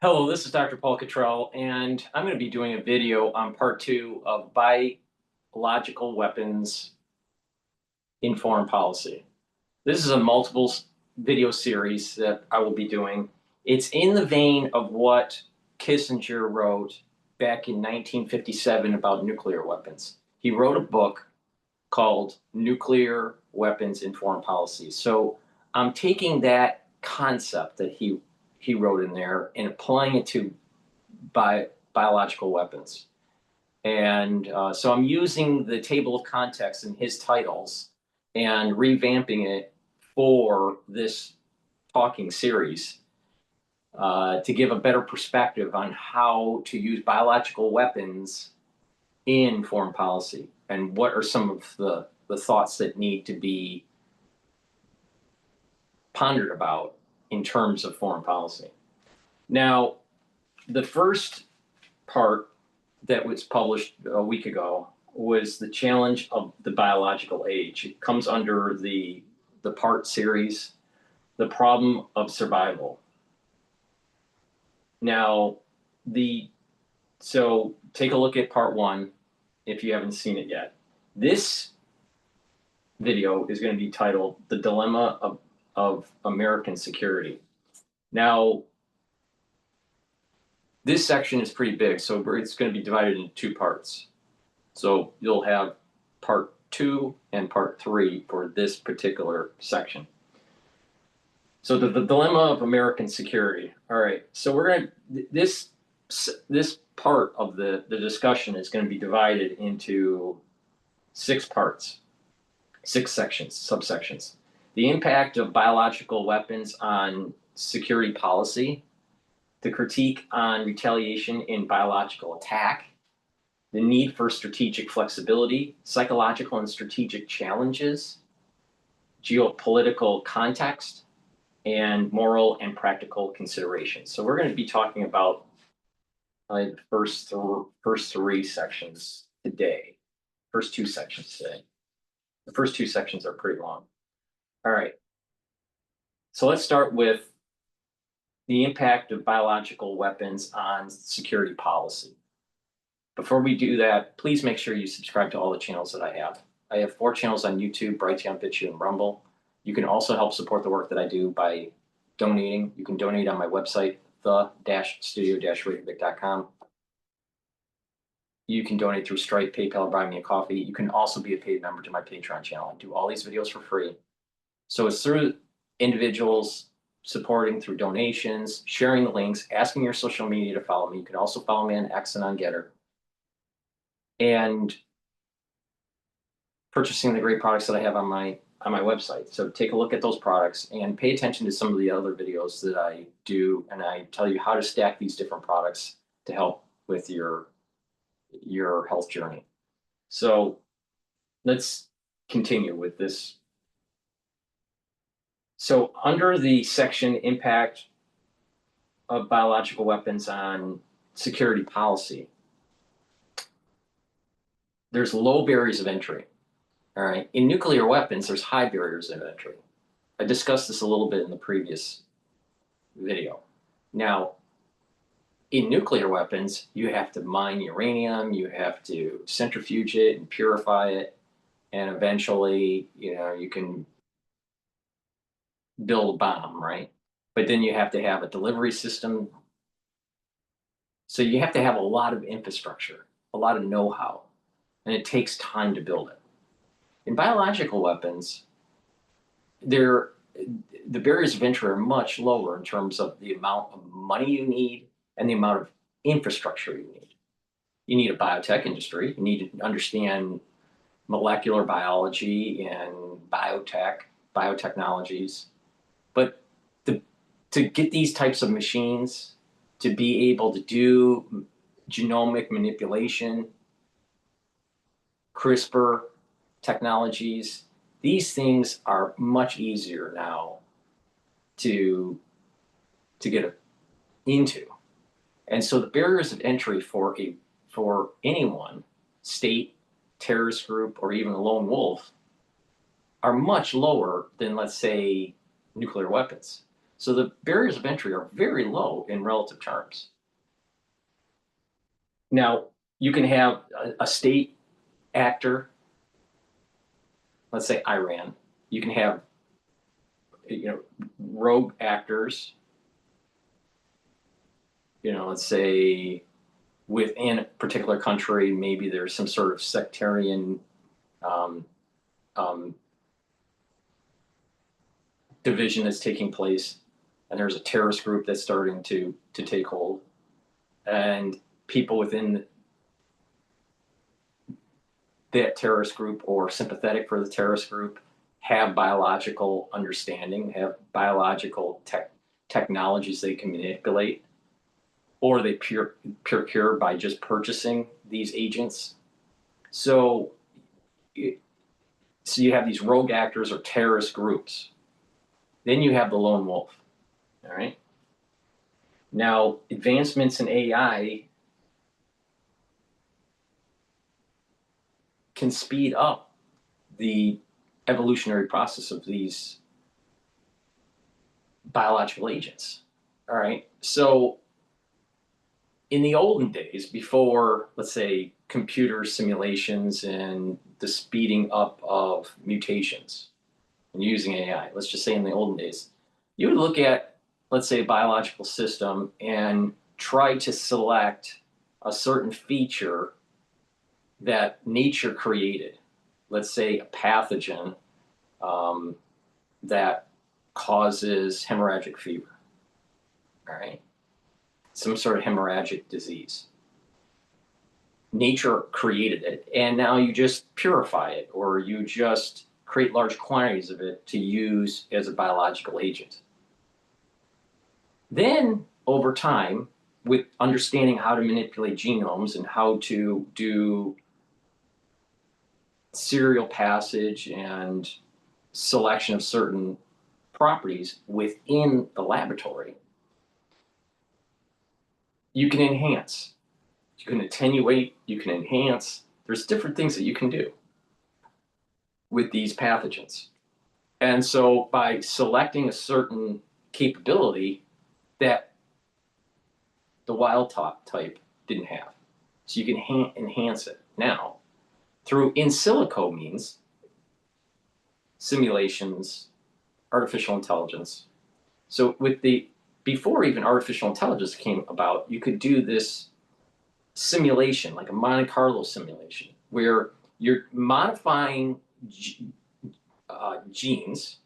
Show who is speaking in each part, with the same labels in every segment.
Speaker 1: Hello, this is DrPaulCottrell, and I'm going to be doing a video on part two of biological weapons in foreign policy. This is a multiple video series that I will be doing. It's in the vein of what Kissinger wrote back in 1957 about nuclear weapons. He wrote a book called Nuclear Weapons in Foreign Policy. So I'm taking that concept that he wrote in there and applying it to biological weapons. And so I'm using the table of contents in his titles and revamping it for this talking series to give a better perspective on how to use biological weapons in foreign policy and what are some of the thoughts that need to be pondered about in terms of foreign policy. Now, the first part that was published a week ago was the challenge of the biological age. It comes under the part series, the problem of survival. Now, so take a look at part one if you haven't seen it yet. This video is going to be titled The Dilemma of American Security. Now, this section is pretty big, so it's going to be divided into two parts. So you'll have part two and part three for this particular section. So the dilemma of American security. All right, so we're going to, this part of the discussion is going to be divided into 6 parts, 6 sections, subsections. The impact of biological weapons on security policy, the critique on retaliation in biological attack, the need for strategic flexibility, psychological and strategic challenges, geopolitical context, and moral and practical considerations. So we're going to be talking about the first 3 sections today, first 2 sections today. The first 2 sections are pretty long. All right. So let's start with the impact of biological weapons on security policy. Before we do that, please make sure you subscribe to all the channels that I have. I have 4 channels on YouTube, Brighteon, Bitchute, and Rumble. You can also help support the work that I do by donating. You can donate on my website, the-studio-reykjavik.com. You can donate through Stripe, PayPal, or buy me a coffee. You can also be a paid member to my Patreon channel. I do all these videos for free. So it's through individuals supporting through donations, sharing the links, asking your social media to follow me. You can also follow me on X and on GETTR. And purchasing the great products that I have on my website. So take a look at those products and pay attention to some of the other videos that I do, and I tell you how to stack these different products to help with your health journey. So let's continue with this. So under the section impact of biological weapons on security policy, there's low barriers of entry. All right. In nuclear weapons, there's high barriers of entry. I discussed this a little bit in the previous video. Now, in nuclear weapons, you have to mine uranium, you have to centrifuge it and purify it, and eventually, you can build a bomb, right? But then you have to have a delivery system. So you have to have a lot of infrastructure, a lot of know-how, and it takes time to build it. In biological weapons, the barriers of entry are much lower in terms of the amount of money you need and the amount of infrastructure you need. You need a biotech industry. You need to understand molecular biology and biotechnologies. But to get these types of machines to be able to do genomic manipulation, CRISPR technologies, these things are much easier now to get into. And so the barriers of entry for anyone, state, terrorist group, or even a lone wolf, are much lower than, let's say, nuclear weapons. So the barriers of entry are very low in relative terms. Now, you can have a state actor, let's say Iran. You can have, rogue actors, let's say within a particular country, maybe there's some sort of sectarian um, um, division that's taking place, and there's a terrorist group that's starting to take hold, and people within that terrorist group or sympathetic for the terrorist group have biological understanding, have biological technologies they can manipulate, or they procure by just purchasing these agents. So you have these rogue actors or terrorist groups. Then you have the lone wolf. All right. Now, advancements in AI can speed up the evolutionary process of these biological agents. All right. So in the olden days, before, let's say, computer simulations and the speeding up of mutations and using AI, let's just say in the olden days, you would look at, let's say, a biological system and try to select a certain feature that nature created. Let's say a pathogen that causes hemorrhagic fever, all right? Some sort of hemorrhagic disease. Nature created it, and now you just purify it, or you just create large quantities of it to use as a biological agent. Then, over time, with understanding how to manipulate genomes and how to do serial passage and selection of certain properties within the laboratory, you can enhance. You can attenuate, you can enhance. There's different things that you can do with these pathogens. And so by selecting a certain capability that the wild type didn't have, so you can enhance it. Now, through in silico means, simulations, artificial intelligence. So before even artificial intelligence came about, you could do this simulation, like a Monte Carlo simulation, where you're modifying genes,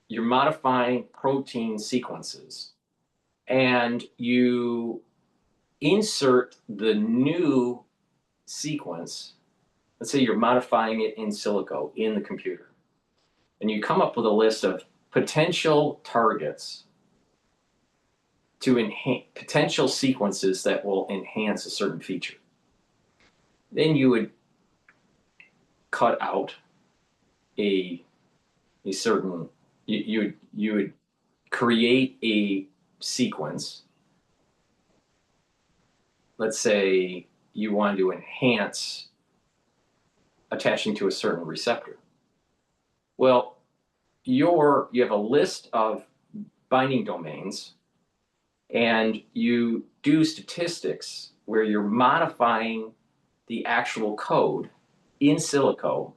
Speaker 1: you're modifying protein sequences, and you insert the new sequence. Let's say you're modifying it in silico in the computer, and you come up with a list of potential targets to enhance potential sequences that will enhance a certain feature. Then you would cut out a certain, you would create a sequence. Let's say you want to enhance attaching to a certain receptor. Well, you have a list of binding domains, and you do statistics where you're modifying the actual code in silico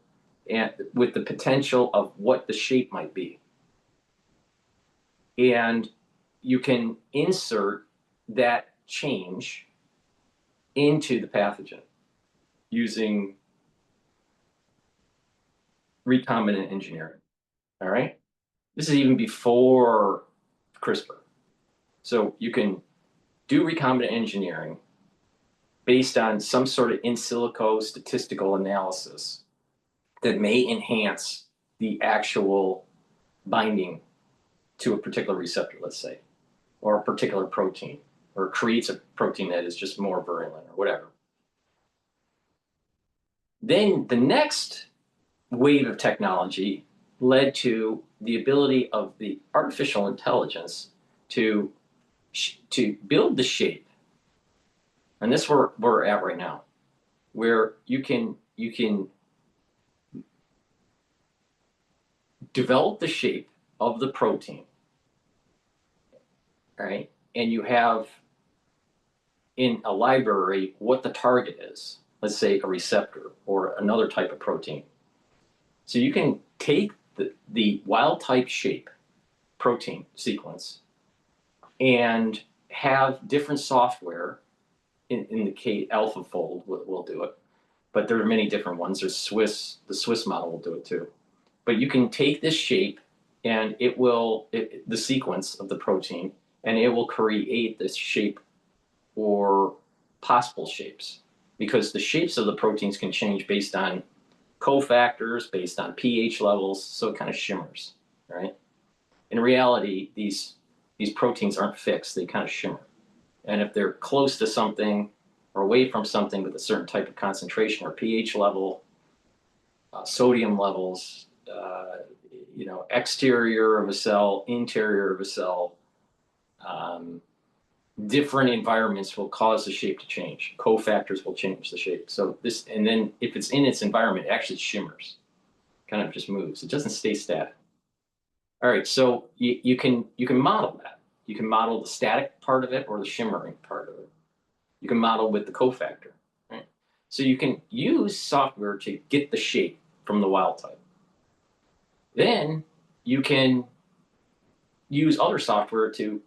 Speaker 1: and with the potential of what the shape might be. And you can insert that change into the pathogen using recombinant engineering. All right? This is even before CRISPR. So you can do recombinant engineering based on some sort of in silico statistical analysis that may enhance the actual binding to a particular receptor, let's say, or a particular protein, or creates a protein that is just more virulent or whatever. Then the next wave of technology led to the ability of the artificial intelligence to build the shape. And this is where we're at right now, where you can develop the shape of the protein right? And you have in a library what the target is, let's say a receptor or another type of protein. So you can take the wild type shape protein sequence and have different software. In the case, AlphaFold will do it, but there are many different ones. There's the Swiss model will do it too. But you can take this shape and the sequence of the protein, and it will create this shape or possible shapes, because the shapes of the proteins can change based on cofactors, based on pH levels, so it kind of shimmers, right? In reality, these proteins aren't fixed, they kind of shimmer. And if they're close to something or away from something with a certain type of concentration or pH level, sodium levels, exterior of a cell, interior of a cell, different environments will cause the shape to change. Cofactors will change the shape. So this, and then if it's in its environment, it actually shimmers, kind of just moves. It doesn't stay static. All right, so you can model that. You can model the static part of it or the shimmering part of it. You can model with the cofactor, right? So you can use software to get the shape from the wild type. Then you can use other software to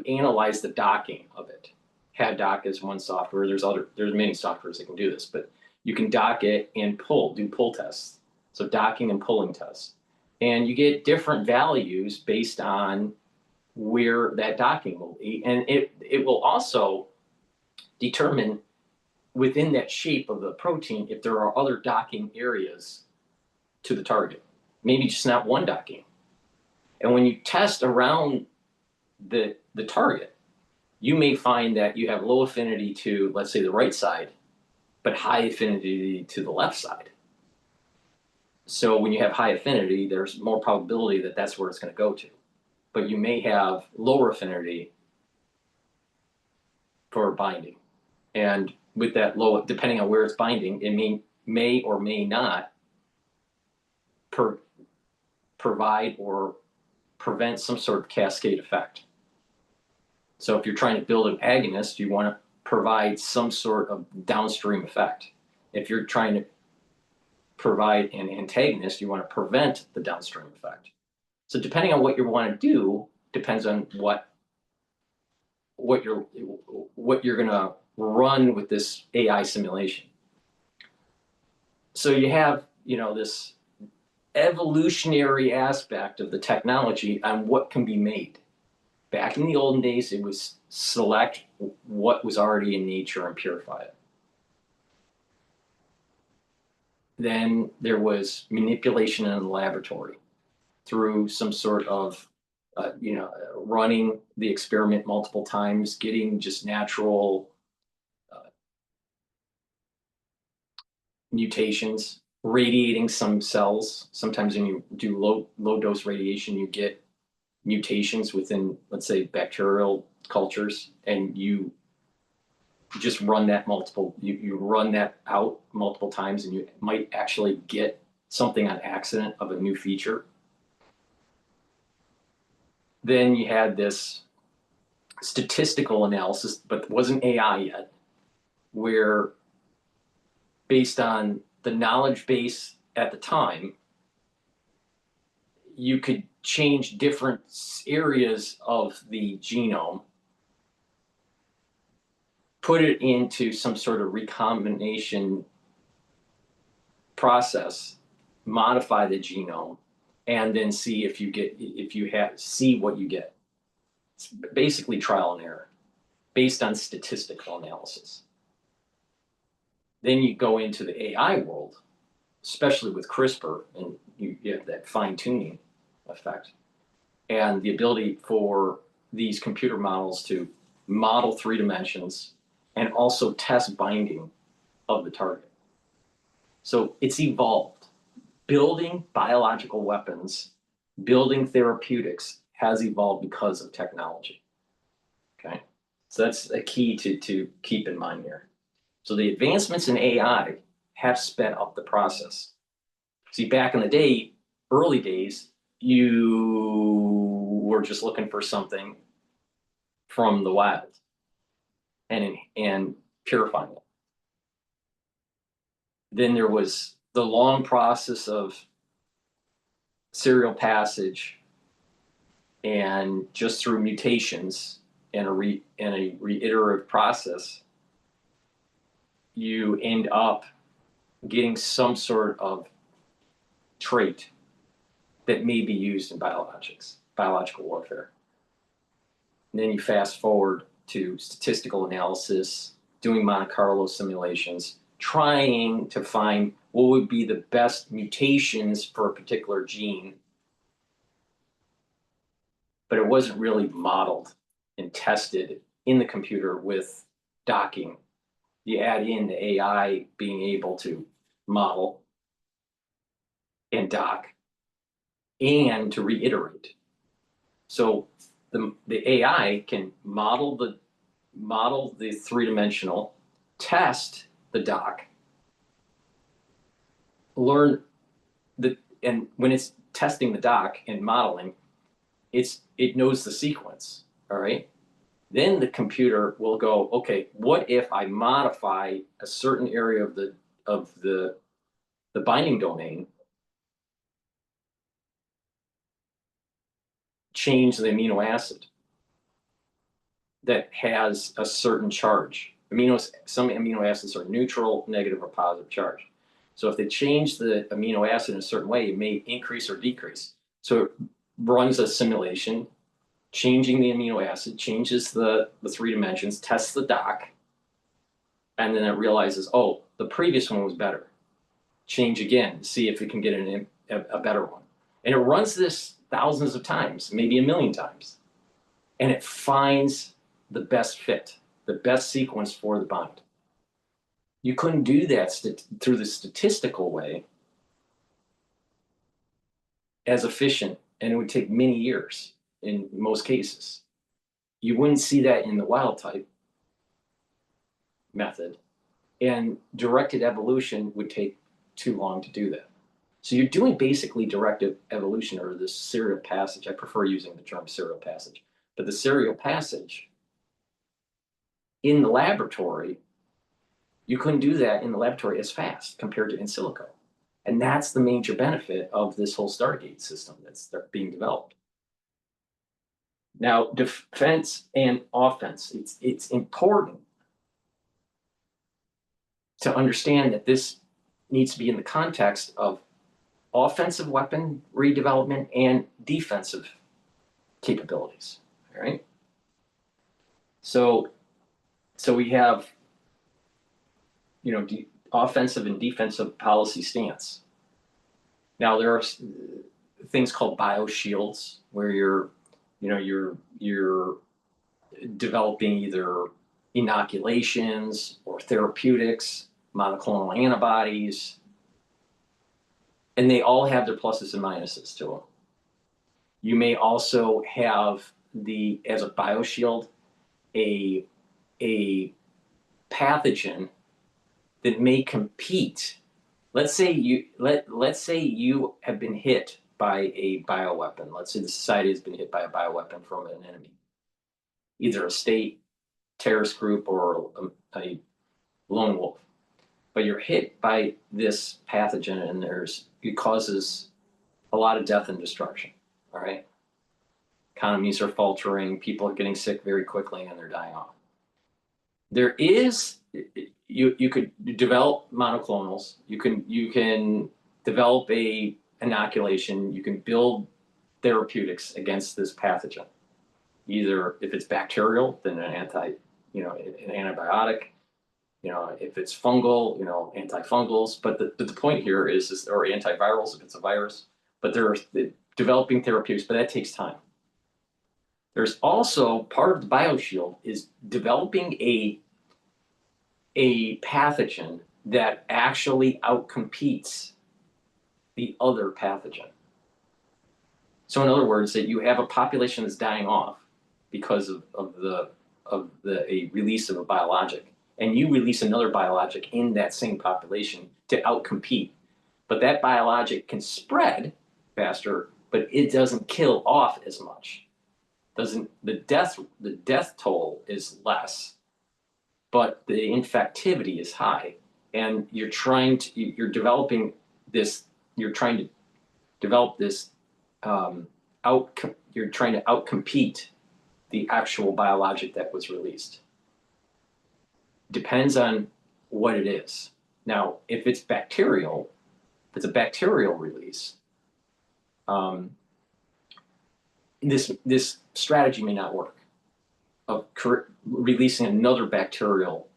Speaker 1: analyze the docking of it. HadDoc is one software. There's many softwares that can do this, but you can dock it and do pull tests. So docking and pulling tests. And you get different values based on where that docking will be. And it will also determine within that shape of the protein if there are other docking areas to the target. Maybe just not one docking. And when you test around the target, you may find that you have low affinity to, let's say, the right side, but high affinity to the left side. So when you have high affinity, there's more probability that that's where it's going to go to. But you may have lower affinity for binding. And with that low, depending on where it's binding, it may or may not provide or prevent some sort of cascade effect. So if you're trying to build an agonist, you want to provide some sort of downstream effect. If you're trying to provide an antagonist, you want to prevent the downstream effect. So depending on what you want to do, depends on what you're going to run with this AI simulation. So you have, this evolutionary aspect of the technology on what can be made. Back in the olden days, it was select what was already in nature and purify it. Then there was manipulation in the laboratory through some sort of, running the experiment multiple times, getting just natural mutations, radiating some cells. Sometimes when you do low dose radiation, you get mutations within, let's say, bacterial cultures, and you just run that you run that out multiple times, and you might actually get something on accident of a new feature. Then you had this statistical analysis, but it wasn't AI yet, where based on the knowledge base at the time, you could change different areas of the genome, put it into some sort of recombination process, modify the genome, and then see see what you get. It's basically trial and error based on statistical analysis. Then you go into the AI world, especially with CRISPR, and you have that fine-tuning effect and the ability for these computer models to model 3 dimensions and also test binding of the target. So it's evolved. Building biological weapons, building therapeutics has evolved because of technology. Okay, so that's a key to keep in mind here. So the advancements in AI have sped up the process. See, back in the day, early days, you were just looking for something from the wild and purifying it. Then there was the long process of serial passage, and just through mutations and a reiterative process, you end up getting some sort of trait that may be used in biological warfare. And then you fast forward to statistical analysis, doing Monte Carlo simulations, trying to find what would be the best mutations for a particular gene. But it wasn't really modeled and tested in the computer with docking. You add in the AI being able to model and dock and to reiterate. So the AI can model the three-dimensional, test the dock, learn and when it's testing the dock and modeling, it knows the sequence, all right? Then the computer will go, okay, what if I modify a certain area of the binding domain, change the amino acid that has a certain charge. Some amino acids are neutral, negative, or positive charge. So if they change the amino acid in a certain way, it may increase or decrease. So it runs a simulation, changing the amino acid, changes the three dimensions, tests the dock, and then it realizes, oh, the previous one was better. Change again, see if it can get a better one. And it runs this thousands of times, maybe 1 million times. And it finds the best fit, the best sequence for the bind. You couldn't do that through the statistical way as efficient, and it would take many years in most cases. You wouldn't see that in the wild type method, and directed evolution would take too long to do that. So you're doing basically directed evolution, or this serial passage. I prefer using the term serial passage, but the serial passage in the laboratory, you couldn't do that in the laboratory as fast compared to in silico. And that's the major benefit of this whole Stargate system that's being developed. Now, defense and offense, it's important to understand that this needs to be in the context of offensive weapon redevelopment and defensive capabilities, all right? So we have, offensive and defensive policy stance. Now there are things called bioshields where you're developing either inoculations or therapeutics, monoclonal antibodies, and they all have their pluses and minuses to them. You may also have as a bioshield, a pathogen that may compete. Let's say you have been hit by a bioweapon. Let's say the society has been hit by a bioweapon from an enemy, either a state terrorist group or a lone wolf. But you're hit by this pathogen, and it causes a lot of death and destruction. All right, economies are faltering. People are getting sick very quickly, and they're dying off. There is you could develop monoclonals. You can develop a inoculation. You can build therapeutics against this pathogen. Either if it's bacterial, then an antibiotic. If it's fungal, antifungals. But the point here is or antivirals if it's a virus. But they're developing therapeutics, but that takes time. There's also part of the bioshield is developing a pathogen that actually outcompetes the other pathogen. So in other words, that you have a population that's dying off because of a release of a biologic, and you release another biologic in that same population to outcompete. But that biologic can spread faster, but it doesn't kill off as much. the death toll is less, but the infectivity is high, and you're trying to develop this you're trying to outcompete the actual biologic that was released. Depends on what it is. Now, if it's bacterial, if it's a bacterial release, this strategy may not work of releasing another bacterial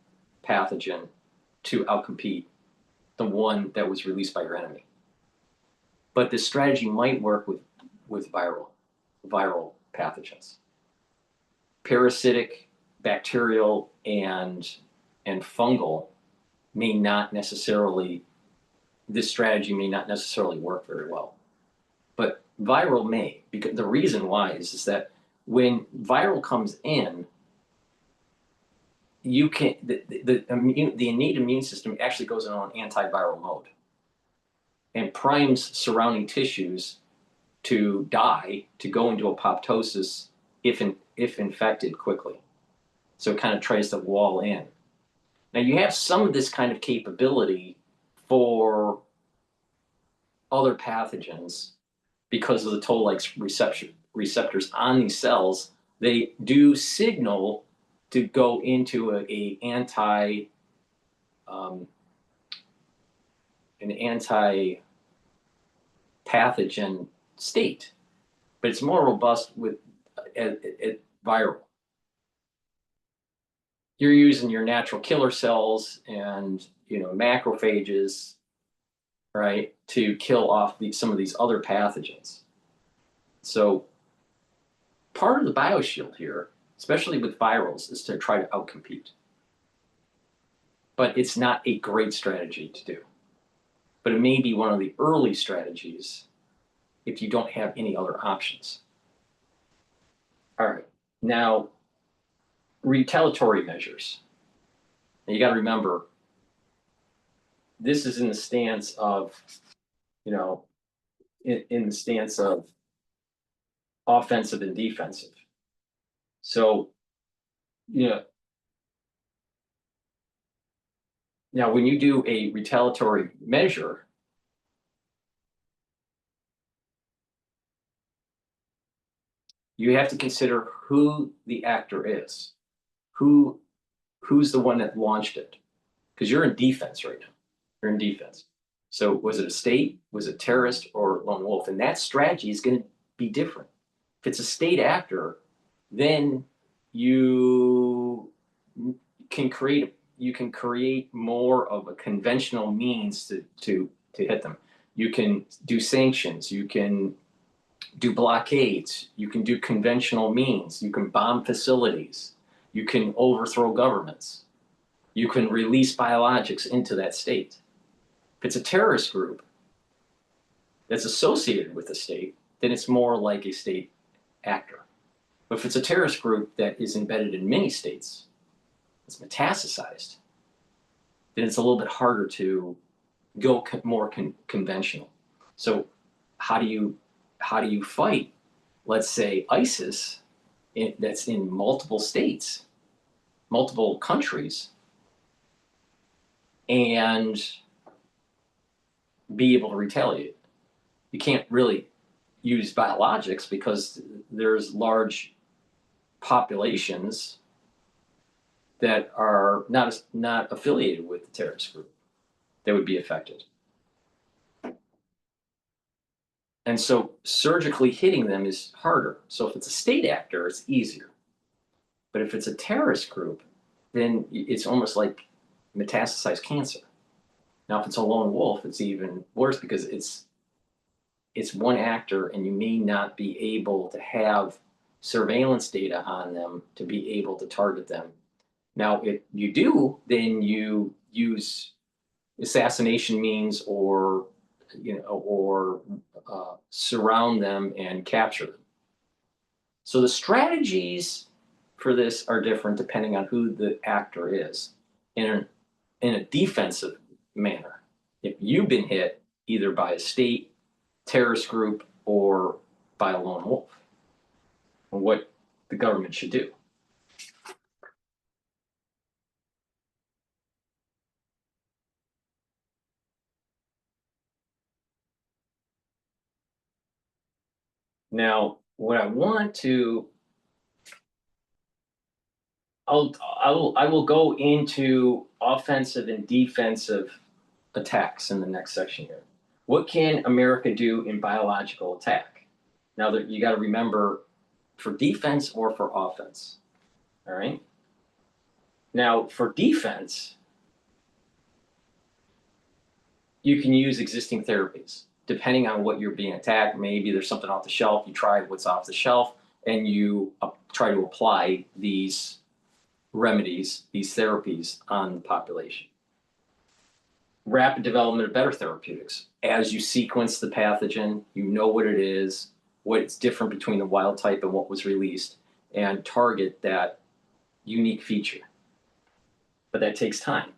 Speaker 1: pathogen to outcompete the one that was released by your enemy. But this strategy might work with viral pathogens. Parasitic, bacterial, and fungal may not necessarily, this strategy may not necessarily work very well. But viral may, because the reason why is that when viral comes in, you can the innate immune system actually goes in on antiviral mode and primes surrounding tissues to die, to go into apoptosis if infected quickly. So it kind of tries to wall in. Now you have some of this kind of capability for other pathogens because of the toll-like receptors on these cells. They do signal to go into an anti-pathogen state, but it's more robust with viral. You're using your natural killer cells and macrophages, right, to kill off some of these other pathogens. So part of the bioshield here, especially with virals, is to try to outcompete. But it's not a great strategy to do. But it may be one of the early strategies if you don't have any other options. All right, now retaliatory measures. Now you got to remember, this is in the stance of, in the stance of offensive and defensive. So, now when you do a retaliatory measure, you have to consider who the actor is, who's the one that launched it, because you're in defense right now. You're in defense. So was it a state, was it terrorist, or lone wolf? And that strategy is going to be different. If it's a state actor, then you can create more of a conventional means to hit them. You can do sanctions, you can do blockades, you can do conventional means, you can bomb facilities, you can overthrow governments, you can release biologics into that state. If it's a terrorist group that's associated with the state, then it's more like a state actor. But if it's a terrorist group that is embedded in many states, it's metastasized, then it's a little bit harder to go more conventional. So how do you fight, let's say, ISIS that's in multiple states, multiple countries, and be able to retaliate? You can't really use biologics because there's large populations that are not affiliated with the terrorist group that would be affected. And so surgically hitting them is harder. So if it's a state actor, it's easier. But if it's a terrorist group, then it's almost like metastasized cancer. Now, if it's a lone wolf, it's even worse because it's one actor, and you may not be able to have surveillance data on them to be able to target them. Now, if you do, then you use assassination means or surround them and capture them. So the strategies for this are different depending on who the actor is. In a defensive manner, if you've been hit either by a state terrorist group or by a lone wolf, what the government should do. Now, what I want to, I will go into offensive and defensive attacks in the next section here. What can America do in biological attack? Now that you got to remember, for defense or for offense. All right. Now, for defense, you can use existing therapies. Depending on what you're being attacked, maybe there's something off the shelf, you try what's off the shelf, and you try to apply these remedies, these therapies on the population. Rapid development of better therapeutics. As you sequence the pathogen, you know what it is, what's different between the wild type and what was released, and target that unique feature. But that takes time.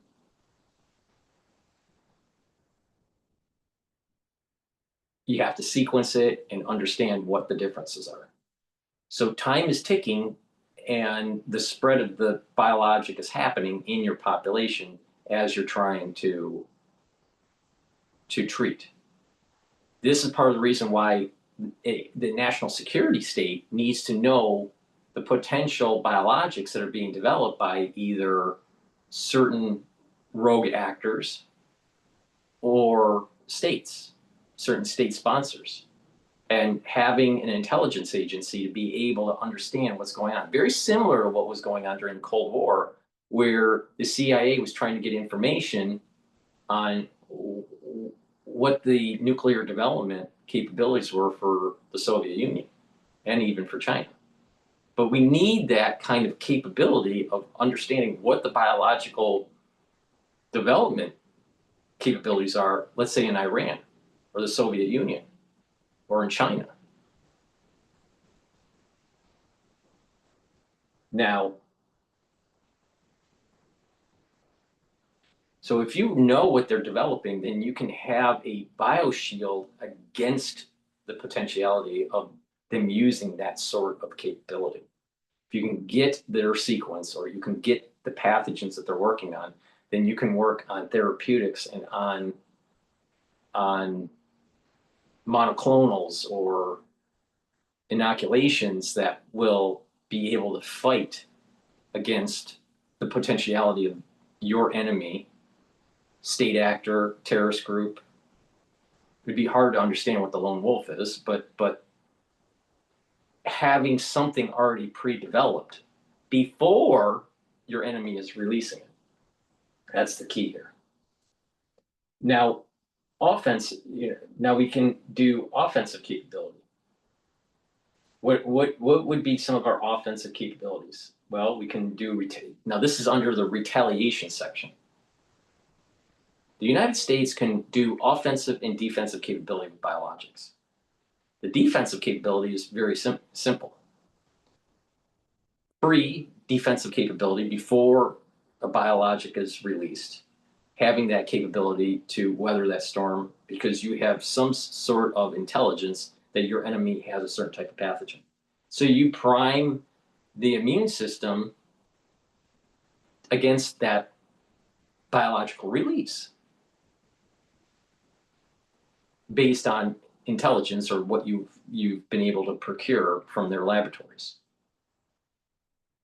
Speaker 1: You have to sequence it and understand what the differences are. So time is ticking, and the spread of the biologic is happening in your population as you're trying to treat. This is part of the reason why the national security state needs to know the potential biologics that are being developed by either certain rogue actors or states, certain state sponsors, and having an intelligence agency to be able to understand what's going on. Very similar to what was going on during the Cold War, where the CIA was trying to get information on what the nuclear development capabilities were for the Soviet Union and even for China. But we need that kind of capability of understanding what the biological development capabilities are, let's say in Iran or the Soviet Union or in China. Now, so if you know what they're developing, then you can have a bioshield against the potentiality of them using that sort of capability. If you can get their sequence or you can get the pathogens that they're working on, then you can work on therapeutics and on monoclonals or inoculations that will be able to fight against the potentiality of your enemy, state actor, terrorist group. It would be hard to understand what the lone wolf is, but having something already pre-developed before your enemy is releasing it. That's the key here. Now, offense, now we can do offensive capability. What would be some of our offensive capabilities? Well, we can do, now this is under the retaliation section. The United States can do offensive and defensive capability with biologics. The defensive capability is very simple. Pre-defensive capability before a biologic is released, having that capability to weather that storm because you have some sort of intelligence that your enemy has a certain type of pathogen. So you prime the immune system against that biological release based on intelligence or what you've been able to procure from their laboratories.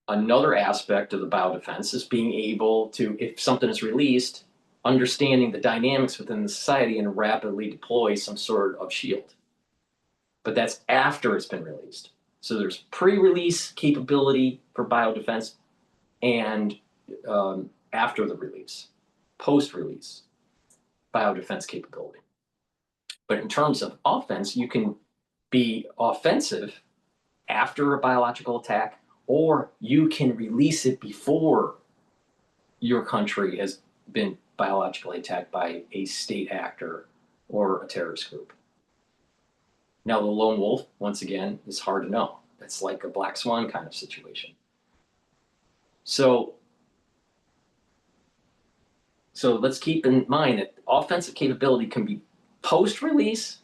Speaker 1: Another aspect of the biodefense is being able to, if something is released, understanding the dynamics within the society and rapidly deploy some sort of shield. But that's after it's been released. So there's pre-release capability for biodefense and after the release, post-release biodefense capability. But in terms of offense, you can be offensive after a biological attack, or you can release it before your country has been biologically attacked by a state actor or a terrorist group. Now, the lone wolf, once again, is hard to know. It's like a black swan kind of situation. So let's keep in mind that offensive capability can be post-release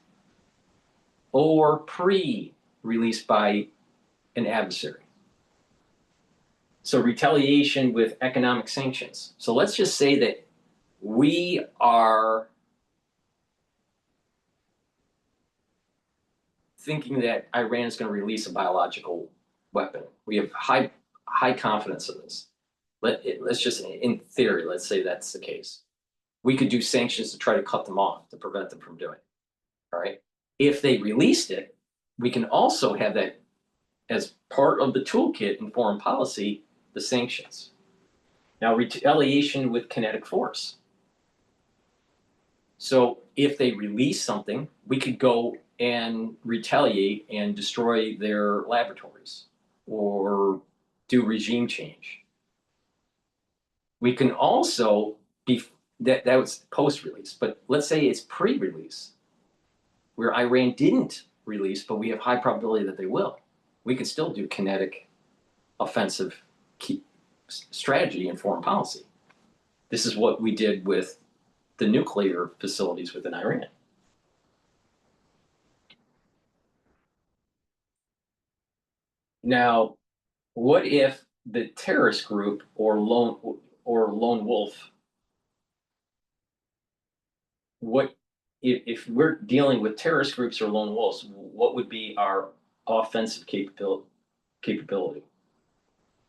Speaker 1: or pre-release by an adversary. So retaliation with economic sanctions. So let's just say that we are thinking that Iran is going to release a biological weapon. We have high confidence in this. Let's just, in theory, let's say that's the case. We could do sanctions to try to cut them off, to prevent them from doing it. All right. If they released it, we can also have that as part of the toolkit in foreign policy, the sanctions. Now, retaliation with kinetic force. So if they release something, we could go and retaliate and destroy their laboratories or do regime change. We can also be, that was post-release, but let's say it's pre-release, where Iran didn't release, but we have high probability that they will. We can still do kinetic offensive strategy in foreign policy. This is what we did with the nuclear facilities within Iran. Now, what if the terrorist group or lone wolf, what if we're dealing with terrorist groups or lone wolves, what would be our offensive capability?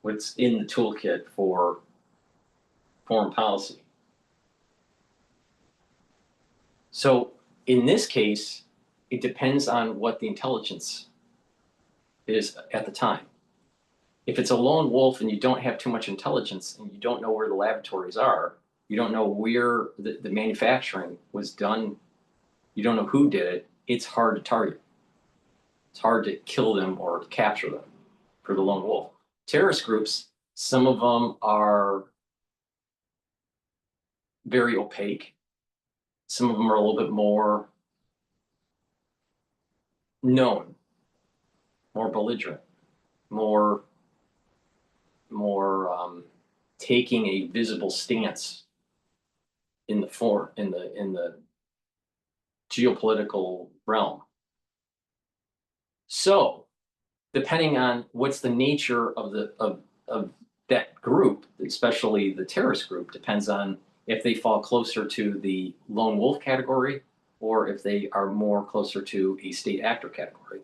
Speaker 1: What's in the toolkit for foreign policy? So in this case, it depends on what the intelligence is at the time. If it's a lone wolf and you don't have too much intelligence and you don't know where the laboratories are, you don't know where the manufacturing was done, you don't know who did it, it's hard to target. It's hard to kill them or capture them for the lone wolf. Terrorist groups, some of them are very opaque. Some of them are a little bit more known, more belligerent, more taking a visible stance in the geopolitical realm. So, depending on what's the nature of that group, especially the terrorist group, depends on if they fall closer to the lone wolf category or if they are more closer to a state actor category.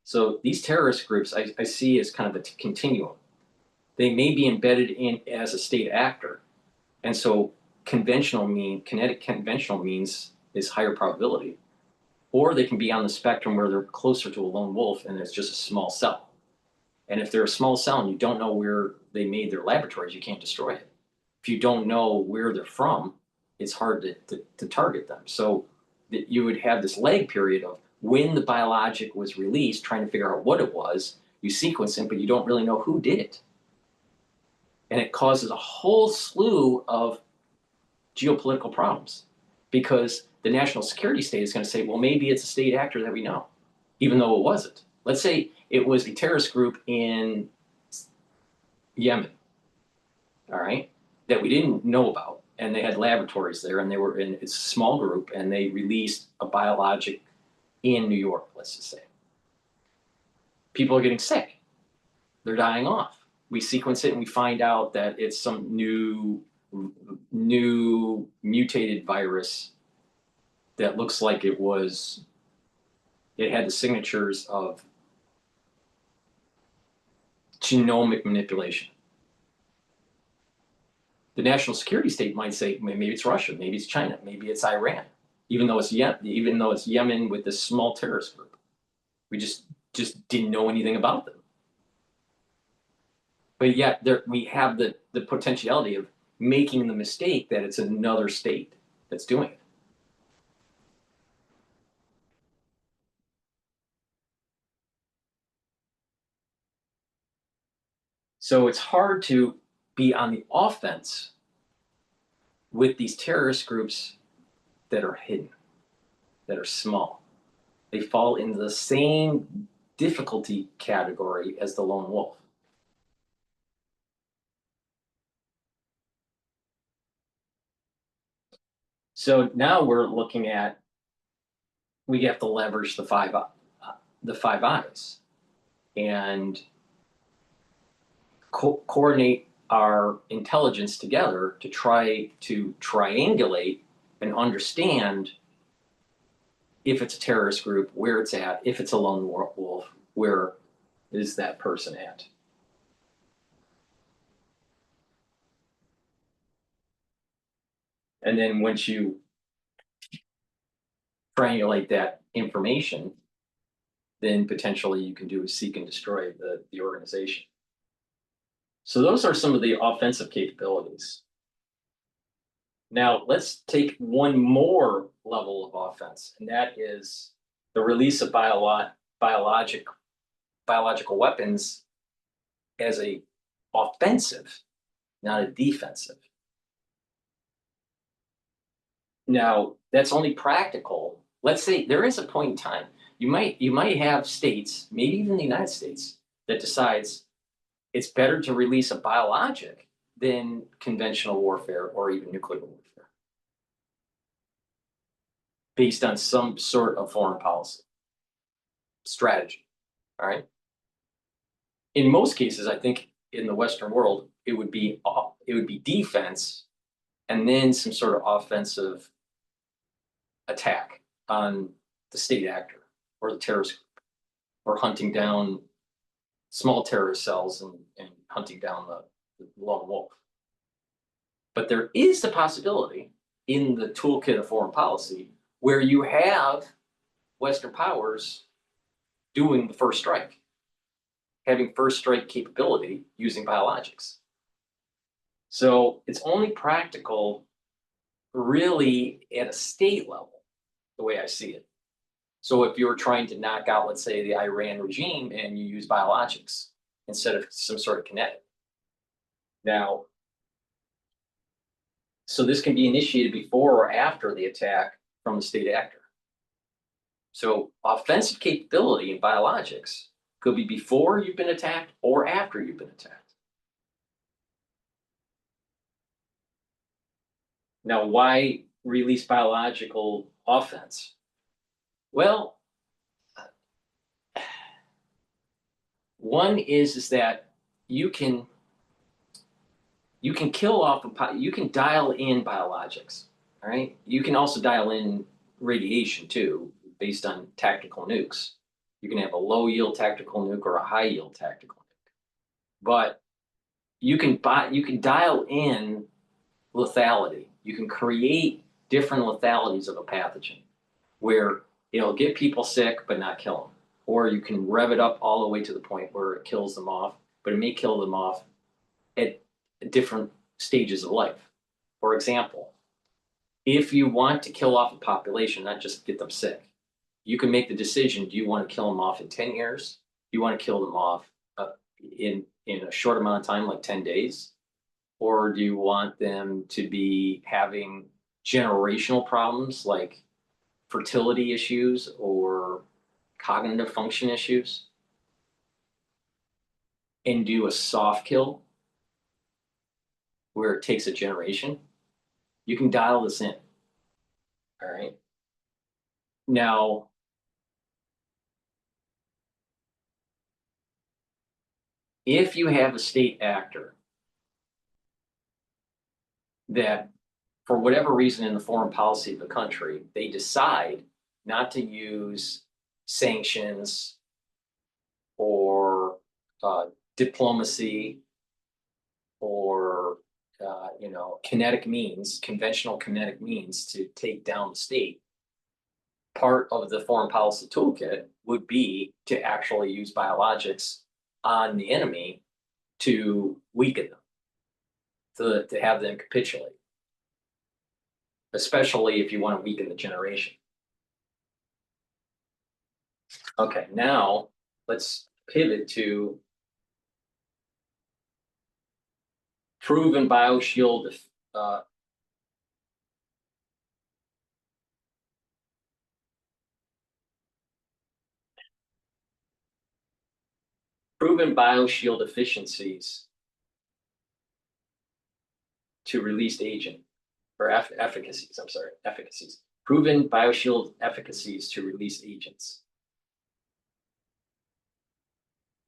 Speaker 1: So these terrorist groups I see as kind of a continuum. They may be embedded in as a state actor, and so kinetic conventional means is higher probability, or they can be on the spectrum where they're closer to a lone wolf and it's just a small cell. And if they're a small cell and you don't know where they made their laboratories, you can't destroy it. If you don't know where they're from, it's hard to target them. So that you would have this lag period of when the biologic was released, trying to figure out what it was, you sequence it, but you don't really know who did it. And it causes a whole slew of geopolitical problems because the national security state is going to say, well, maybe it's a state actor that we know, even though it wasn't. Let's say it was a terrorist group in Yemen, all right, that we didn't know about, and they had laboratories there, and they were in a small group, and they released a biologic in New York, let's just say. People are getting sick. They're dying off. We sequence it, and we find out that it's some new mutated virus that looks like it had the signatures of genomic manipulation. The national security state might say, maybe it's Russia, maybe it's China, maybe it's Iran, even though it's Yemen with this small terrorist group. We just didn't know anything about them. But yet we have the potentiality of making the mistake that it's another state that's doing it. So it's hard to be on the offense with these terrorist groups that are hidden, that are small. They fall into the same difficulty category as the lone wolf. So now we're looking at, we have to leverage the five eyes. And coordinate our intelligence together to try to triangulate and understand if it's a terrorist group, where it's at, if it's a lone wolf, where is that person at? And then once you triangulate that information, then potentially you can do a seek and destroy the organization. So those are some of the offensive capabilities. Now let's take one more level of offense, and that is the release of biological weapons as a offensive, not a defensive. Now that's only practical. Let's say there is a point in time. You might have states, maybe even the United States, that decides it's better to release a biologic than conventional warfare or even nuclear warfare, based on some sort of foreign policy strategy. All right. In most cases, I think in the Western world, it would be defense and then some sort of offensive attack on the state actor or the terrorist group, or hunting down small terrorist cells and hunting down the lone wolf. But there is the possibility in the toolkit of foreign policy where you have Western powers doing the first strike, having first strike capability using biologics. So it's only practical really at a state level, the way I see it. So if you're trying to knock out, let's say, the Iran regime and you use biologics instead of some sort of kinetic. Now, so this can be initiated before or after the attack from the state actor. So offensive capability in biologics could be before you've been attacked or after you've been attacked. Now, why release biological offense? Well, one is that you can kill off you can dial in biologics. All right. You can also dial in radiation too, based on tactical nukes. You can have a low yield tactical nuke or a high yield tactical nuke, but you can dial in lethality. You can create different lethalities of a pathogen where it'll get people sick but not kill them. Or you can rev it up all the way to the point where it kills them off, but it may kill them off at different stages of life. For example, if you want to kill off a population, not just get them sick, you can make the decision, do you want to kill them off in 10 years? Do you want to kill them off in a short amount of time, like 10 days? Or do you want them to be having generational problems like fertility issues or cognitive function issues, and do a soft kill where it takes a generation? You can dial this in. All right. Now, if you have a state actor that, for whatever reason in the foreign policy of the country, they decide not to use sanctions or diplomacy or kinetic means, conventional kinetic means to take down the state, part of the foreign policy toolkit would be to actually use biologics on the enemy to weaken them, to have them capitulate, especially if you want to weaken the generation. Okay, now let's pivot to proven bioshield efficiencies to released agent, or efficacies, I'm sorry, efficacies. Proven bioshield efficacies to release agents.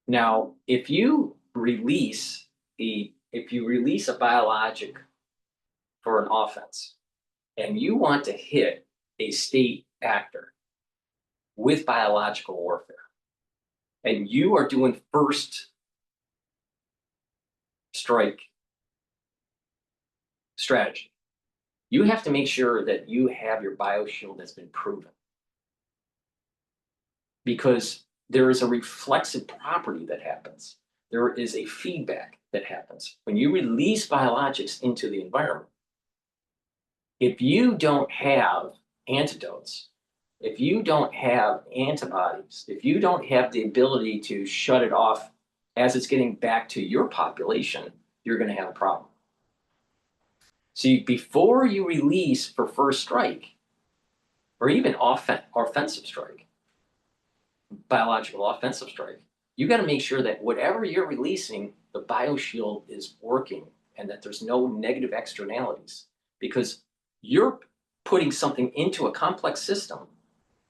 Speaker 1: Now, if you release if you release a biologic for an offense and you want to hit a state actor with biological warfare, and you are doing first strike strategy, you have to make sure that you have your bioshield that's been proven. Because there is a reflexive property that happens. There is a feedback that happens. When you release biologics into the environment, if you don't have antidotes, if you don't have antibodies, if you don't have the ability to shut it off as it's getting back to your population, you're going to have a problem. See, before you release for first strike, or even offensive strike, biological offensive strike, you got to make sure that whatever you're releasing, the bioshield is working and that there's no negative externalities, because you're putting something into a complex system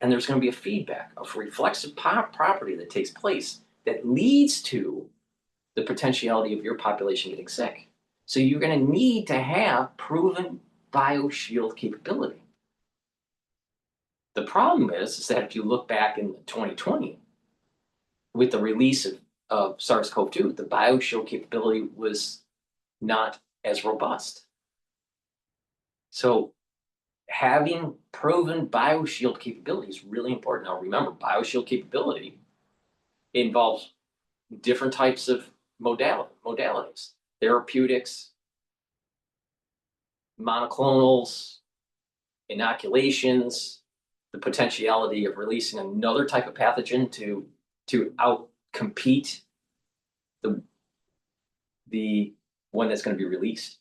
Speaker 1: and there's going to be a feedback of reflexive property that takes place that leads to the potentiality of your population getting sick. So you're going to need to have proven bioshield capability. The problem is that if you look back in 2020, with the release of SARS-CoV-2, the bioshield capability was not as robust. So having proven bioshield capability is really important. Now remember, bioshield capability involves different types of modalities, therapeutics, monoclonals, inoculations, the potentiality of releasing another type of pathogen to out-compete the one that's going to be released.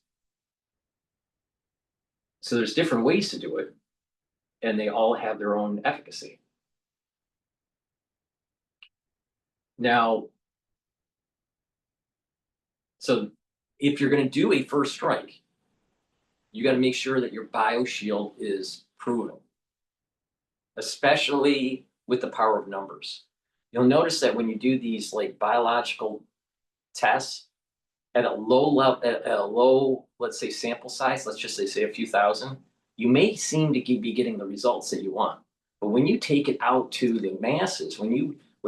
Speaker 1: So there's different ways to do it, and they all have their own efficacy. Now, so if you're going to do a first strike, you got to make sure that your bioshield is proven, especially with the power of numbers. You'll notice that when you do these like biological tests at a low level, at a low, let's say, sample size, let's just say a few thousand, you may seem to be getting the results that you want. But when you take it out to the masses, when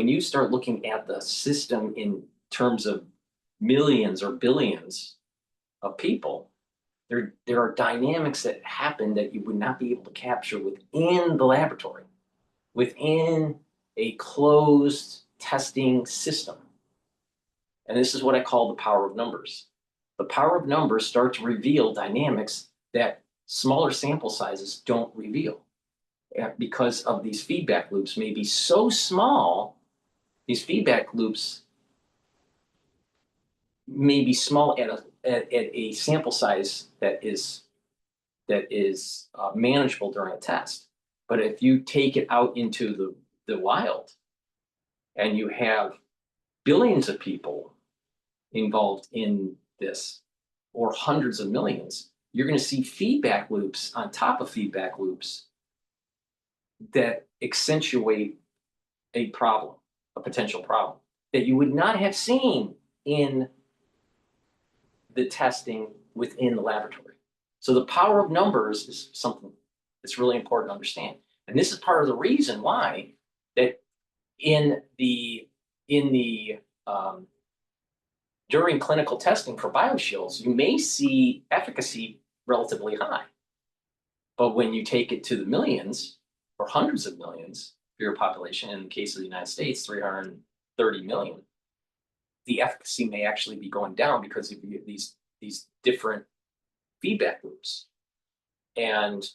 Speaker 1: you start looking at the system in terms of millions or billions of people, there are dynamics that happen that you would not be able to capture within the laboratory, within a closed testing system. And this is what I call the power of numbers. The power of numbers start to reveal dynamics that smaller sample sizes don't reveal, because of these feedback loops may be so small. These feedback loops may be small at a sample size that is manageable during a test. But if you take it out into the wild and you have billions of people involved in this, or hundreds of millions, you're going to see feedback loops on top of feedback loops that accentuate a problem, a potential problem that you would not have seen in the testing within the laboratory. So the power of numbers is something that's really important to understand. And this is part of the reason why that during clinical testing for bioshields, you may see efficacy relatively high. But when you take it to the millions or hundreds of millions for your population, in the case of the United States, 330 million, the efficacy may actually be going down because of these different feedback loops. And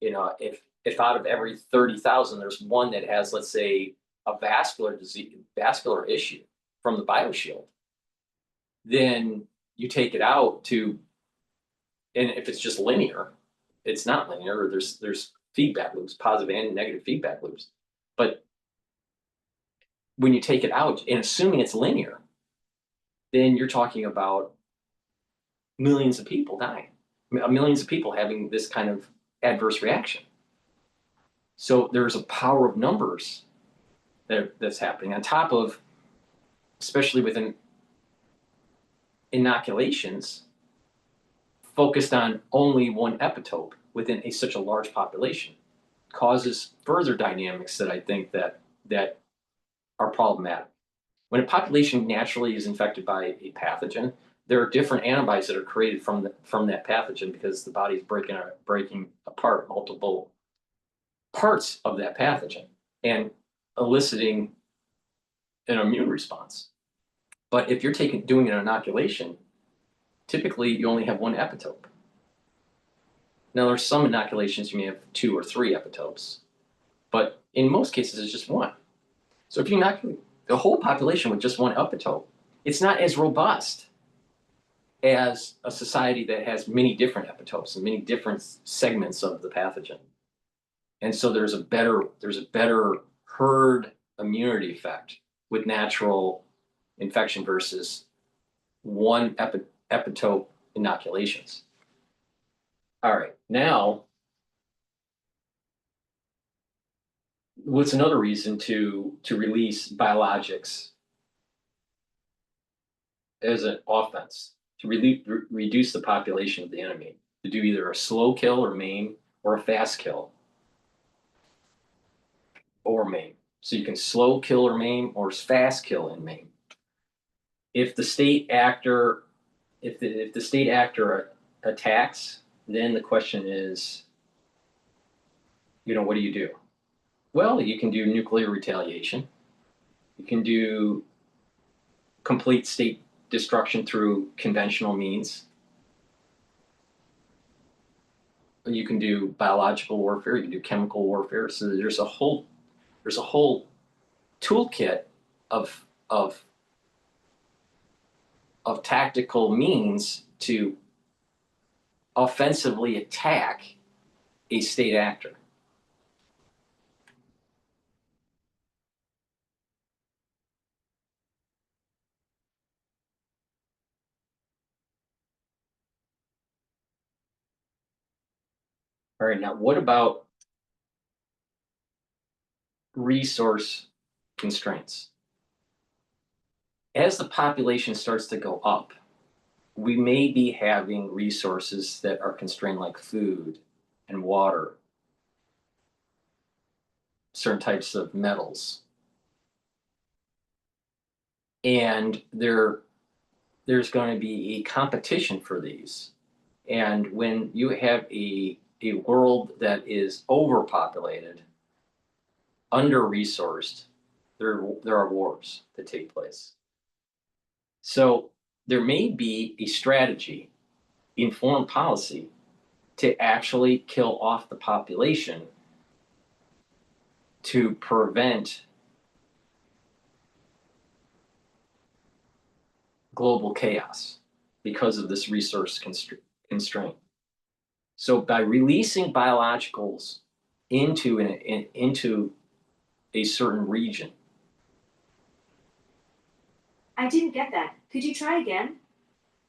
Speaker 1: if out of every 30,000, there's one that has, let's say, a vascular issue from the bioshield, then you take it out to, and if it's just linear, it's not linear, or there's feedback loops, positive and negative feedback loops. But when you take it out, and assuming it's linear, then you're talking about millions of people dying, millions of people having this kind of adverse reaction. So there's a power of numbers that's happening on top of, especially within inoculations focused on only one epitope within such a large population causes further dynamics that I think that are problematic. When a population naturally is infected by a pathogen, there are different antibodies that are created from that pathogen because the body is breaking apart multiple parts of that pathogen and eliciting an immune response. But if you're doing an inoculation, typically you only have one epitope. Now, there's some inoculations you may have 2 or 3 epitopes, but in most cases it's just one. So if you inoculate the whole population with just one epitope, it's not as robust as a society that has many different epitopes and many different segments of the pathogen. And so there's a better herd immunity effect with natural infection versus one epitope inoculations. All right, now, what's another reason to release biologics as an offense? To reduce the population of the enemy, to do either a slow kill or maim, or a fast kill or maim. So you can slow kill or maim, or fast kill and maim. If the state actor, if the state actor attacks, then the question is, what do you do? Well, you can do nuclear retaliation. You can do complete state destruction through conventional means. You can do biological warfare. You can do chemical warfare. So there's a whole toolkit of tactical means to offensively attack a state actor. All right, now what about resource constraints? As the population starts to go up, we may be having resources that are constrained, like food and water, certain types of metals. And there's going to be a competition for these. And when you have a world that is overpopulated, under-resourced, there are wars that take place. So there may be a strategy in foreign policy to actually kill off the population to prevent global chaos because of this resource constraint. So by releasing biologicals into a certain region.
Speaker 2: I didn't get that. Could you try again?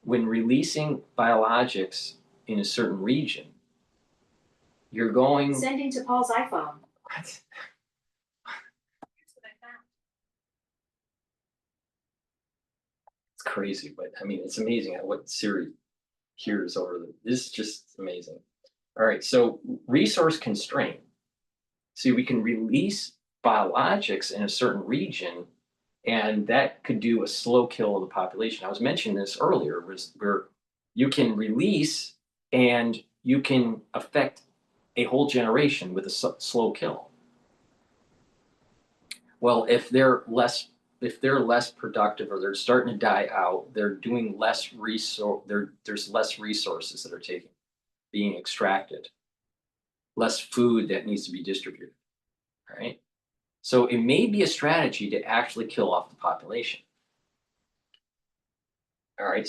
Speaker 1: When releasing biologics in a certain region, you're going...
Speaker 2: Sending to Paul's iPhone.
Speaker 1: What? It's crazy, but I mean, it's amazing what Siri hears over this is just amazing. All right, so resource constraint. See, we can release biologics in a certain region, and that could do a slow kill of the population. I was mentioning this earlier, where you can release and you can affect a whole generation with a slow kill. Well, if they're less productive, or they're starting to die out, they're doing less there's less resources that are being extracted, less food that needs to be distributed. All right. So it may be a strategy to actually kill off the population. All right.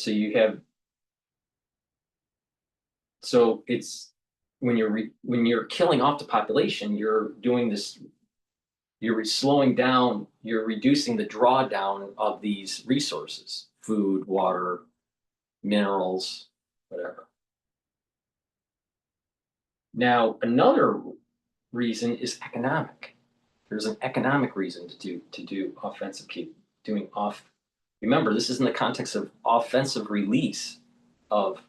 Speaker 1: So it's when you're killing off the population, you're doing this. You're slowing down, you're reducing the drawdown of these resources, food, water, minerals, whatever. Now, another reason is economic. There's an economic reason to do offensive Remember, this is in the context of offensive release of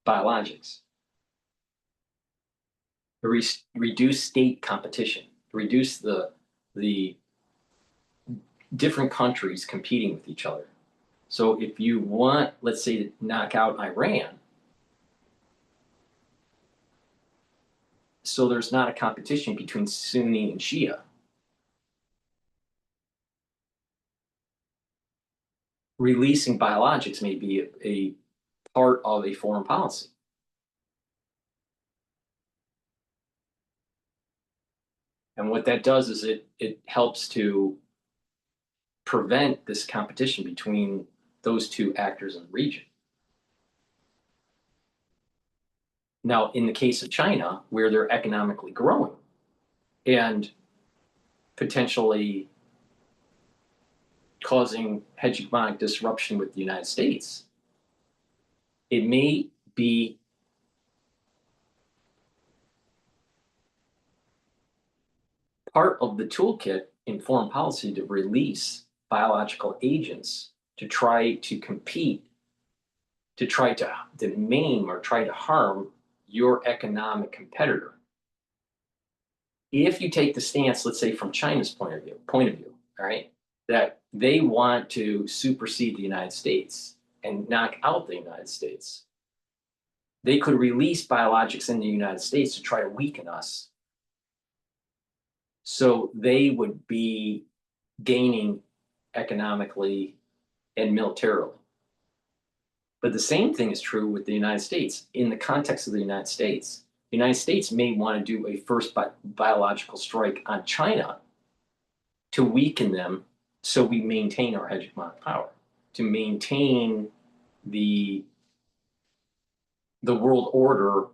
Speaker 1: biologics. Reduce state competition, reduce the different countries competing with each other. So if you want, let's say, to knock out Iran, so there's not a competition between Sunni and Shia. Releasing biologics may be a part of a foreign policy. And what that does is it helps to prevent this competition between those two actors in the region. Now, in the case of China, where they're economically growing and potentially causing hegemonic disruption with the United States, it may be part of the toolkit in foreign policy to release biological agents to try to compete, to try to maim or try to harm your economic competitor. If you take the stance, let's say from China's point of view, all right, that they want to supersede the United States and knock out the United States, they could release biologics in the United States to try to weaken us. So they would be gaining economically and militarily. But the same thing is true with the United States. In the context of the United States may want to do a first biological strike on China to weaken them so we maintain our hegemonic power, to maintain the world order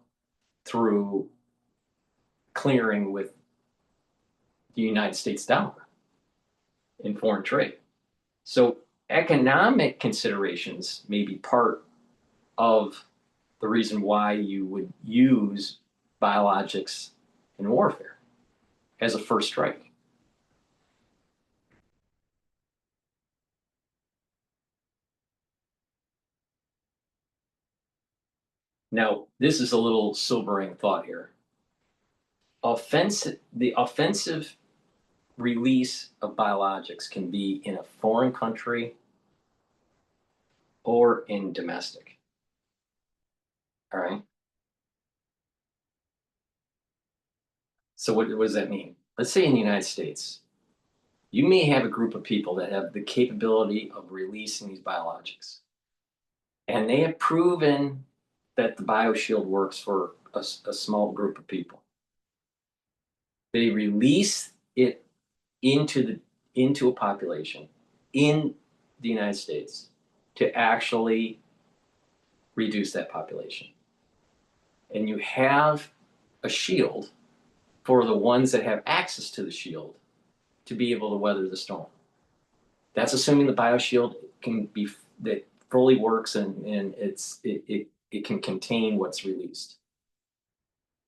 Speaker 1: through clearing with the United States dollar in foreign trade. So economic considerations may be part of the reason why you would use biologics in warfare as a first strike. Now, this is a little sobering thought here. The offensive release of biologics can be in a foreign country or in domestic. All right. So what does that mean? Let's say in the United States, you may have a group of people that have the capability of releasing these biologics. And they have proven that the bioshield works for a small group of people. They release it into a population in the United States to actually reduce that population. And you have a shield for the ones that have access to the shield to be able to weather the storm. That's assuming the bioshield can be that fully works and it can contain what's released.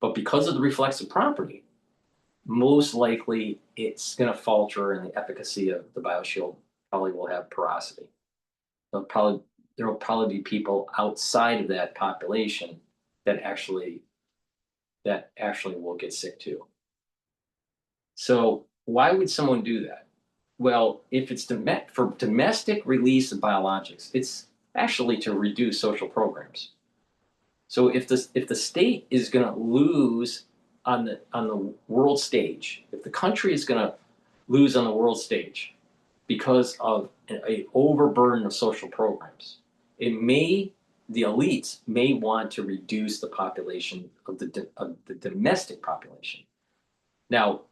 Speaker 1: But because of the reflexive property, most likely it's going to falter and the efficacy of the bioshield probably will have porosity. There will probably be people outside of that population that actually will get sick too. So why would someone do that? Well, if it's for domestic release of biologics, it's actually to reduce social programs. So if the state is going to lose on the world stage, if the country is going to lose on the world stage because of an overburden of social programs, the elites may want to reduce the population of the domestic population. Now,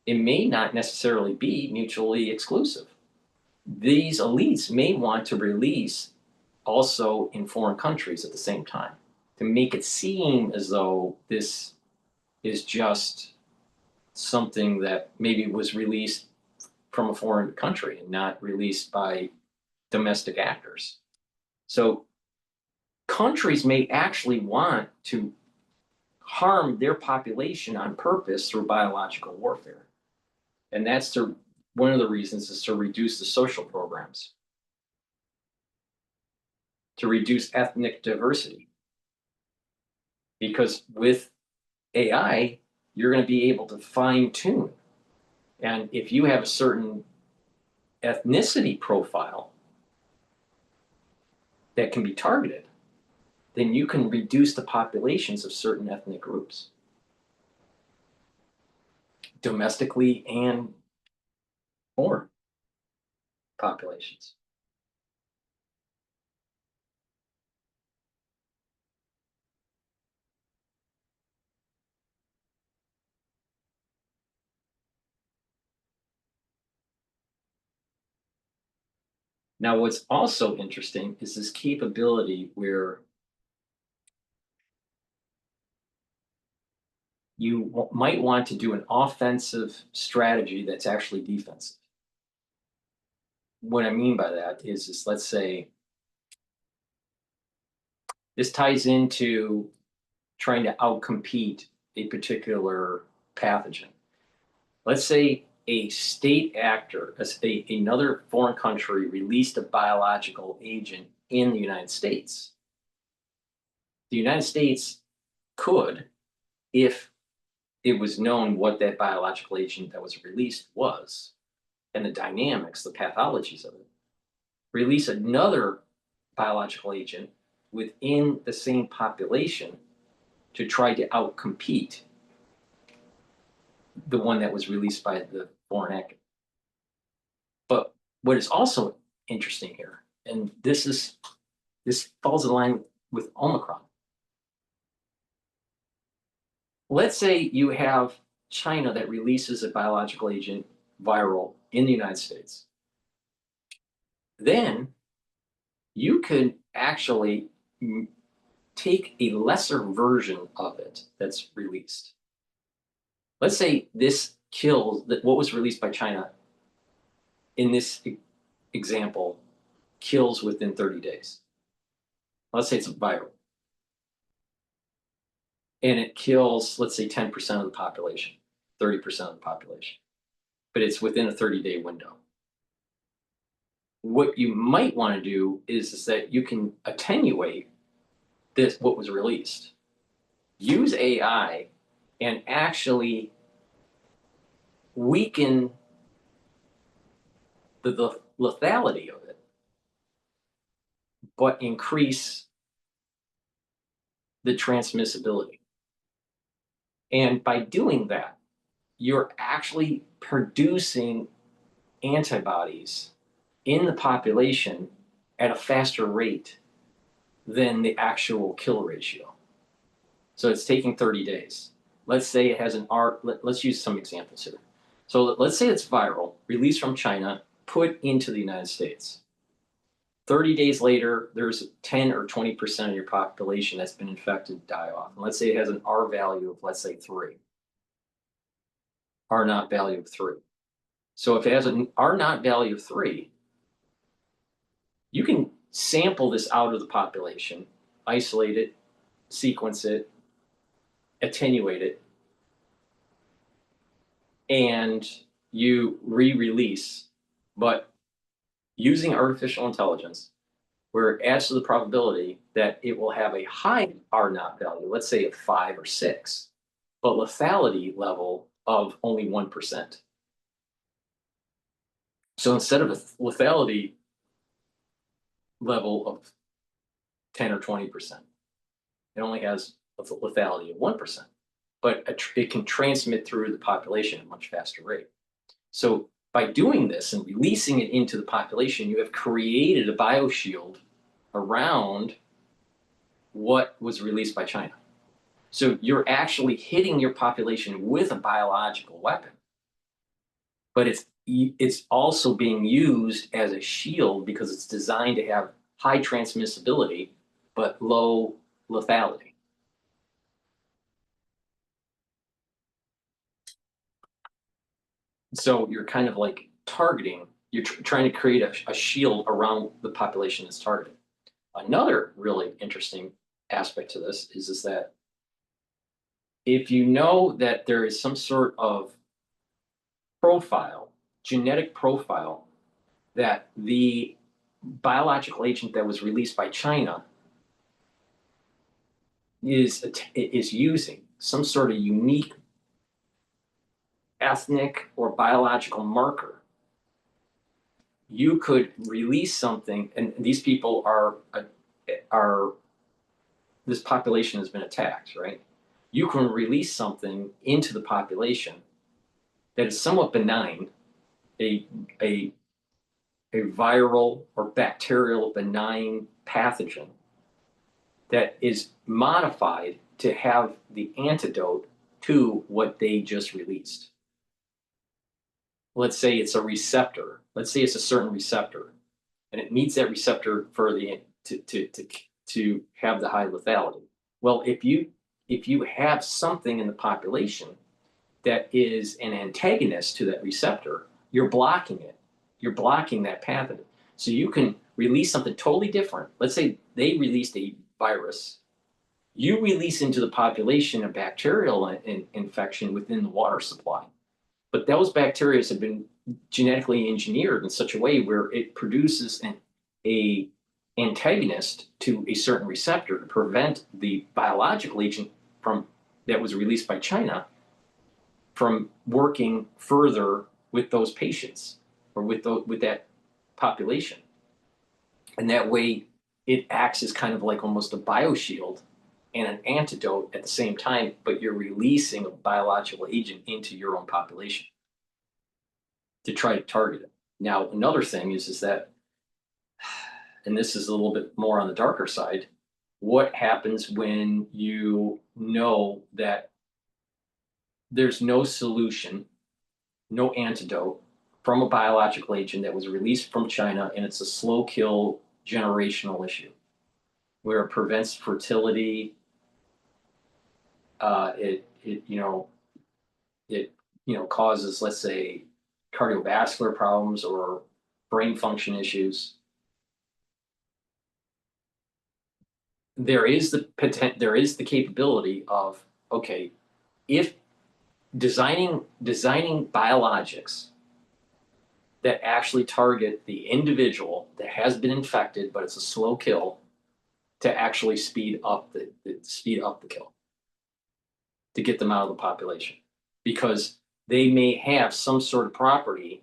Speaker 1: it may not necessarily be mutually exclusive. These elites may want to release also in foreign countries at the same time to make it seem as though this is just something that maybe was released from a foreign country and not released by domestic actors. So countries may actually want to harm their population on purpose through biological warfare. And that's one of the reasons is to reduce the social programs. to reduce ethnic diversity. Because with AI, you're going to be able to fine tune. And if you have a certain ethnicity profile that can be targeted, then you can reduce the populations of certain ethnic groups, domestically and foreign populations. Now, what's also interesting is this capability where you might want to do an offensive strategy that's actually defensive. What I mean by that is let's say this ties into trying to outcompete a particular pathogen. Let's say a state actor, another foreign country, released a biological agent in the United States. The United States could, if it was known what that biological agent that was released was, and the dynamics, the pathologies of it, release another biological agent within the same population to try to outcompete the one that was released by the foreign actor. But what is also interesting here, and this falls in line with Omicron. Let's say you have China that releases a biological agent, viral, in the United States. Then you could actually take a lesser version of it that's released. Let's say this kills what was released by China in this example kills within 30 days. Let's say it's viral. And it kills, let's say, 10% of the population, 30% of the population. But it's within a 30-day window. What you might want to do is that you can attenuate what was released. Use AI and actually weaken the lethality of it, but increase the transmissibility. And by doing that, you're actually producing antibodies in the population at a faster rate than the actual kill ratio. So it's taking 30 days. Let's say it has an R, let's use some examples here. So let's say it's viral, released from China, put into the United States. 30 days later, there's 10 or 20% of your population that's been infected die off. And let's say it has an R value of, let's say, 3. R naught value of 3. So if it has an R naught value of 3, you can sample this out of the population, isolate it, sequence it, attenuate it, and you re-release, but using artificial intelligence, where it adds to the probability that it will have a high R naught value, let's say of 5 or 6, but lethality level of only 1%. So instead of a lethality level of 10 or 20%, it only has a lethality of 1%, but it can transmit through the population at a much faster rate. So by doing this and releasing it into the population, you have created a bioshield around what was released by China. So you're actually hitting your population with a biological weapon, but it's also being used as a shield because it's designed to have high transmissibility but low lethality. So you're kind of like targeting, you're trying to create a shield around the population that's targeted. Another really interesting aspect to this is that if you know that there is some sort of profile, genetic profile, that the biological agent that was released by China is using some sort of unique ethnic or biological marker, you could release something, and these people are this population has been attacked, right? You can release something into the population that is somewhat benign, a viral or bacterial benign pathogen that is modified to have the antidote to what they just released. Let's say it's a receptor. Let's say it's a certain receptor, and it meets that receptor for the to have the high lethality. Well, if you have something in the population that is an antagonist to that receptor, you're blocking it. You're blocking that pathogen. So you can release something totally different. Let's say they released a virus. You release into the population a bacterial infection within the water supply. But those bacteria have been genetically engineered in such a way where it produces an antagonist to a certain receptor to prevent the biological agent from that was released by China from working further with those patients or with that population. And that way it acts as kind of like almost a bioshield and an antidote at the same time, but you're releasing a biological agent into your own population to try to target it. Now, another thing is that, and this is a little bit more on the darker side, what happens when you know that there's no solution, no antidote from a biological agent that was released from China, and it's a slow kill generational issue where it prevents fertility, it causes, let's say, cardiovascular problems or brain function issues. There is the capability of, okay, if designing biologics that actually target the individual that has been infected, but it's a slow kill, to actually speed up the kill, to get them out of the population, because they may have some sort of property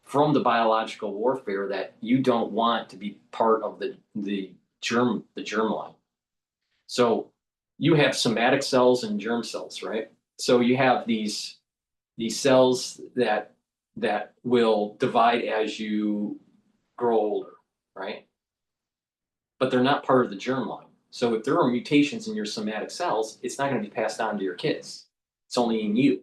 Speaker 1: from the biological warfare that you don't want to be part of the germ line. So you have somatic cells and germ cells, right? So you have these cells that will divide as you grow older, right? But they're not part of the germ line. So if there are mutations in your somatic cells, it's not going to be passed on to your kids. It's only in you.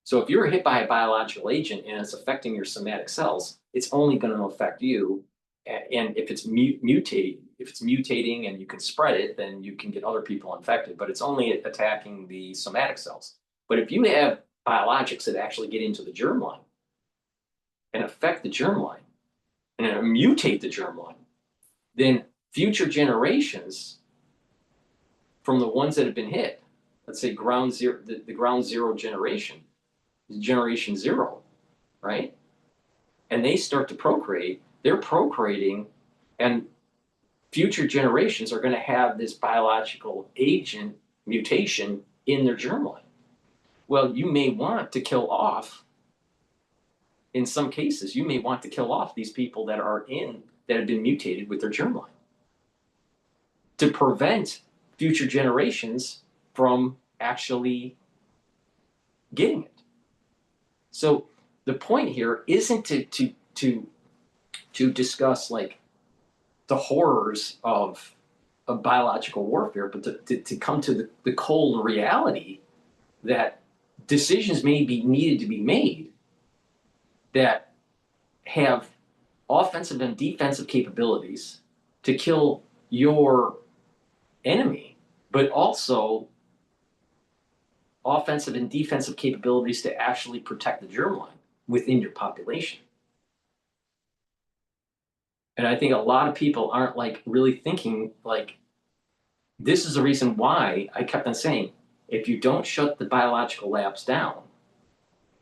Speaker 1: So if you're hit by a biological agent and it's affecting your somatic cells, it's only going to affect you. And if it's mutating and you can spread it, then you can get other people infected. But it's only attacking the somatic cells. But if you have biologics that actually get into the germline and affect the germline and mutate the germline, then future generations from the ones that have been hit, let's say ground zero, the ground zero generation, generation zero, right? And they start to procreate, they're procreating, and future generations are going to have this biological agent mutation in their germline. Well, you may want to kill off, in some cases, you may want to kill off these people that have been mutated with their germline to prevent future generations from actually getting it. So the point here isn't to discuss like the horrors of biological warfare, but to come to the cold reality that decisions may be needed to be made that have offensive and defensive capabilities to kill your enemy, but also offensive and defensive capabilities to actually protect the germline within your population. And I think a lot of people aren't like really thinking like, this is the reason why I kept on saying, if you don't shut the biological labs down,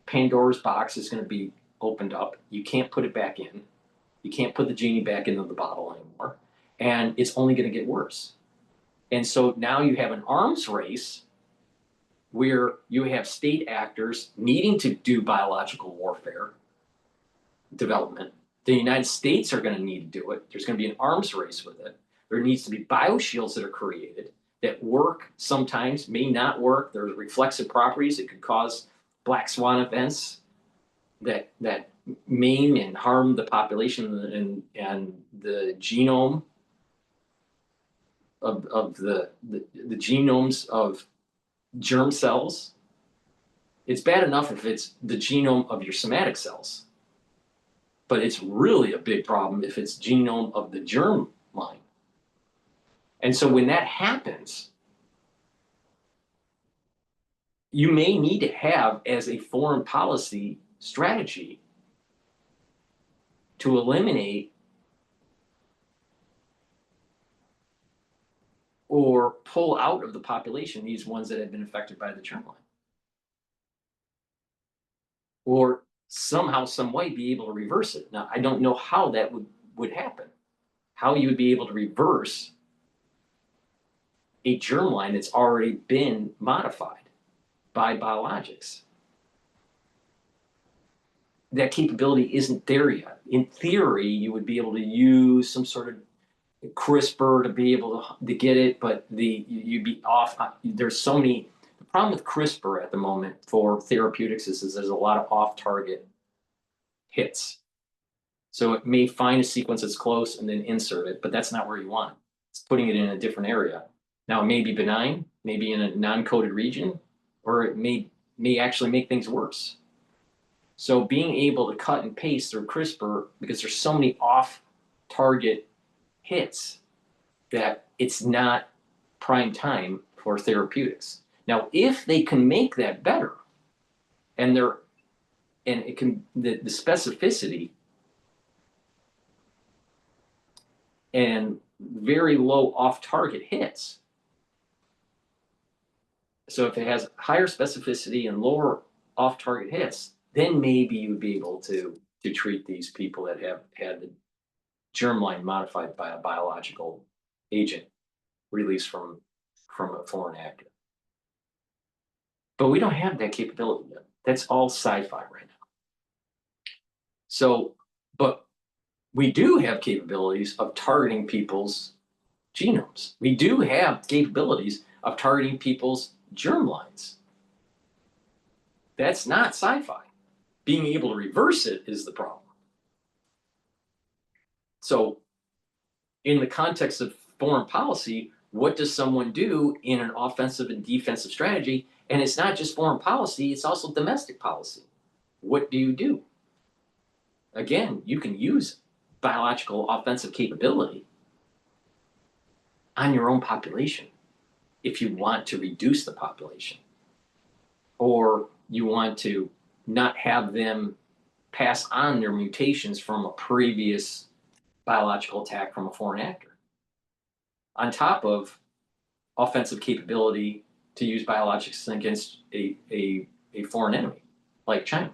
Speaker 1: Pandora's box is going to be opened up. You can't put it back in. You can't put the genie back into the bottle anymore. And it's only going to get worse. And so now you have an arms race where you have state actors needing to do biological warfare development. The United States are going to need to do it. There's going to be an arms race with it. There needs to be bioshields that are created that work sometimes, may not work. There's reflexive properties that could cause black swan events that maim and harm the population and the genome of the genomes of germ cells. It's bad enough if it's the genome of your somatic cells, but it's really a big problem if it's genome of the germ line. And so when that happens, you may need to have as a foreign policy strategy to eliminate or pull out of the population these ones that have been affected by the germline. Or somehow, some way be able to reverse it. Now, I don't know how that would happen. How you would be able to reverse a germline that's already been modified by biologics. That capability isn't there yet. In theory, you would be able to use some sort of CRISPR to be able to get it, but you'd be off. There's so many. The problem with CRISPR at the moment for therapeutics is there's a lot of off-target hits. So it may find a sequence that's close and then insert it, but that's not where you want it. It's putting it in a different area. Now, it may be benign, maybe in a non-coded region, or it may actually make things worse. So being able to cut and paste through CRISPR, because there's so many off-target hits that it's not prime time for therapeutics. Now, if they can make that better, and it can the specificity and very low off-target hits. So if it has higher specificity and lower off-target hits, then maybe you would be able to treat these people that have had the germline modified by a biological agent released from a foreign actor. But we don't have that capability yet. That's all sci-fi right now. So, but we do have capabilities of targeting people's genomes. We do have capabilities of targeting people's germlines. That's not sci-fi. Being able to reverse it is the problem. So in the context of foreign policy, what does someone do in an offensive and defensive strategy? And it's not just foreign policy, it's also domestic policy. What do you do? Again, you can use biological offensive capability on your own population if you want to reduce the population, or you want to not have them pass on their mutations from a previous biological attack from a foreign actor, on top of offensive capability to use biologics against a foreign enemy like China.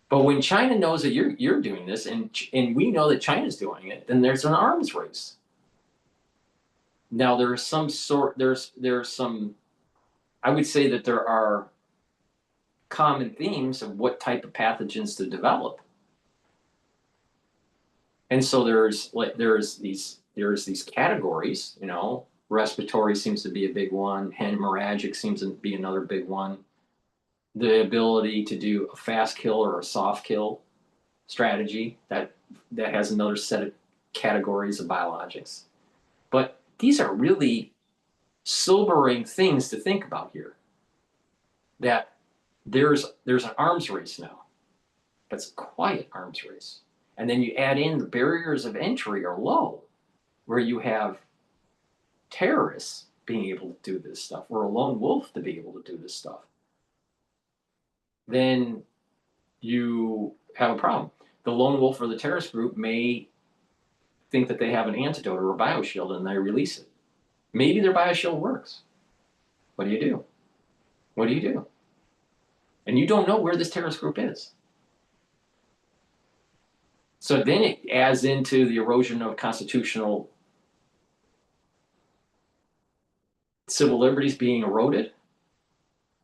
Speaker 1: But when China knows that you're doing this, and we know that China's doing it, then there's an arms race. Now there's some, I would say that there are common themes of what type of pathogens to develop. And so there's these categories, you know, respiratory seems to be a big one, hemorrhagic seems to be another big one. The ability to do a fast kill or a soft kill strategy, that has another set of categories of biologics. But these are really sobering things to think about here. That there's an arms race now, but it's a quiet arms race. And then you add in the barriers of entry are low, where you have terrorists being able to do this stuff, or a lone wolf to be able to do this stuff. Then you have a problem. The lone wolf or the terrorist group may think that they have an antidote or a bioshield and they release it. Maybe their bioshield works. What do you do? What do you do? And you don't know where this terrorist group is. So then it adds into the erosion of constitutional civil liberties being eroded.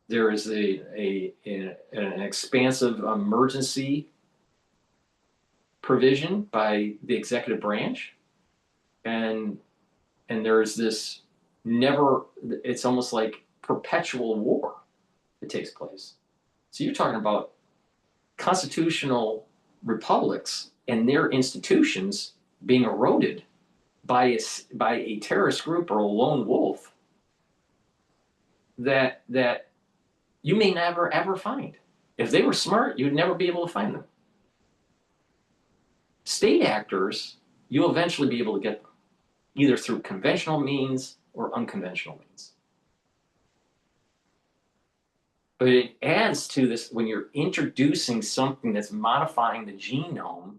Speaker 1: There is an expansive emergency provision by the executive branch, and there's this it's almost like perpetual war that takes place. So you're talking about constitutional republics and their institutions being eroded by a terrorist group or a lone wolf that you may never ever find. If they were smart, you'd never be able to find them. State actors, you'll eventually be able to get them, either through conventional means or unconventional means. But it adds to this when you're introducing something that's modifying the genome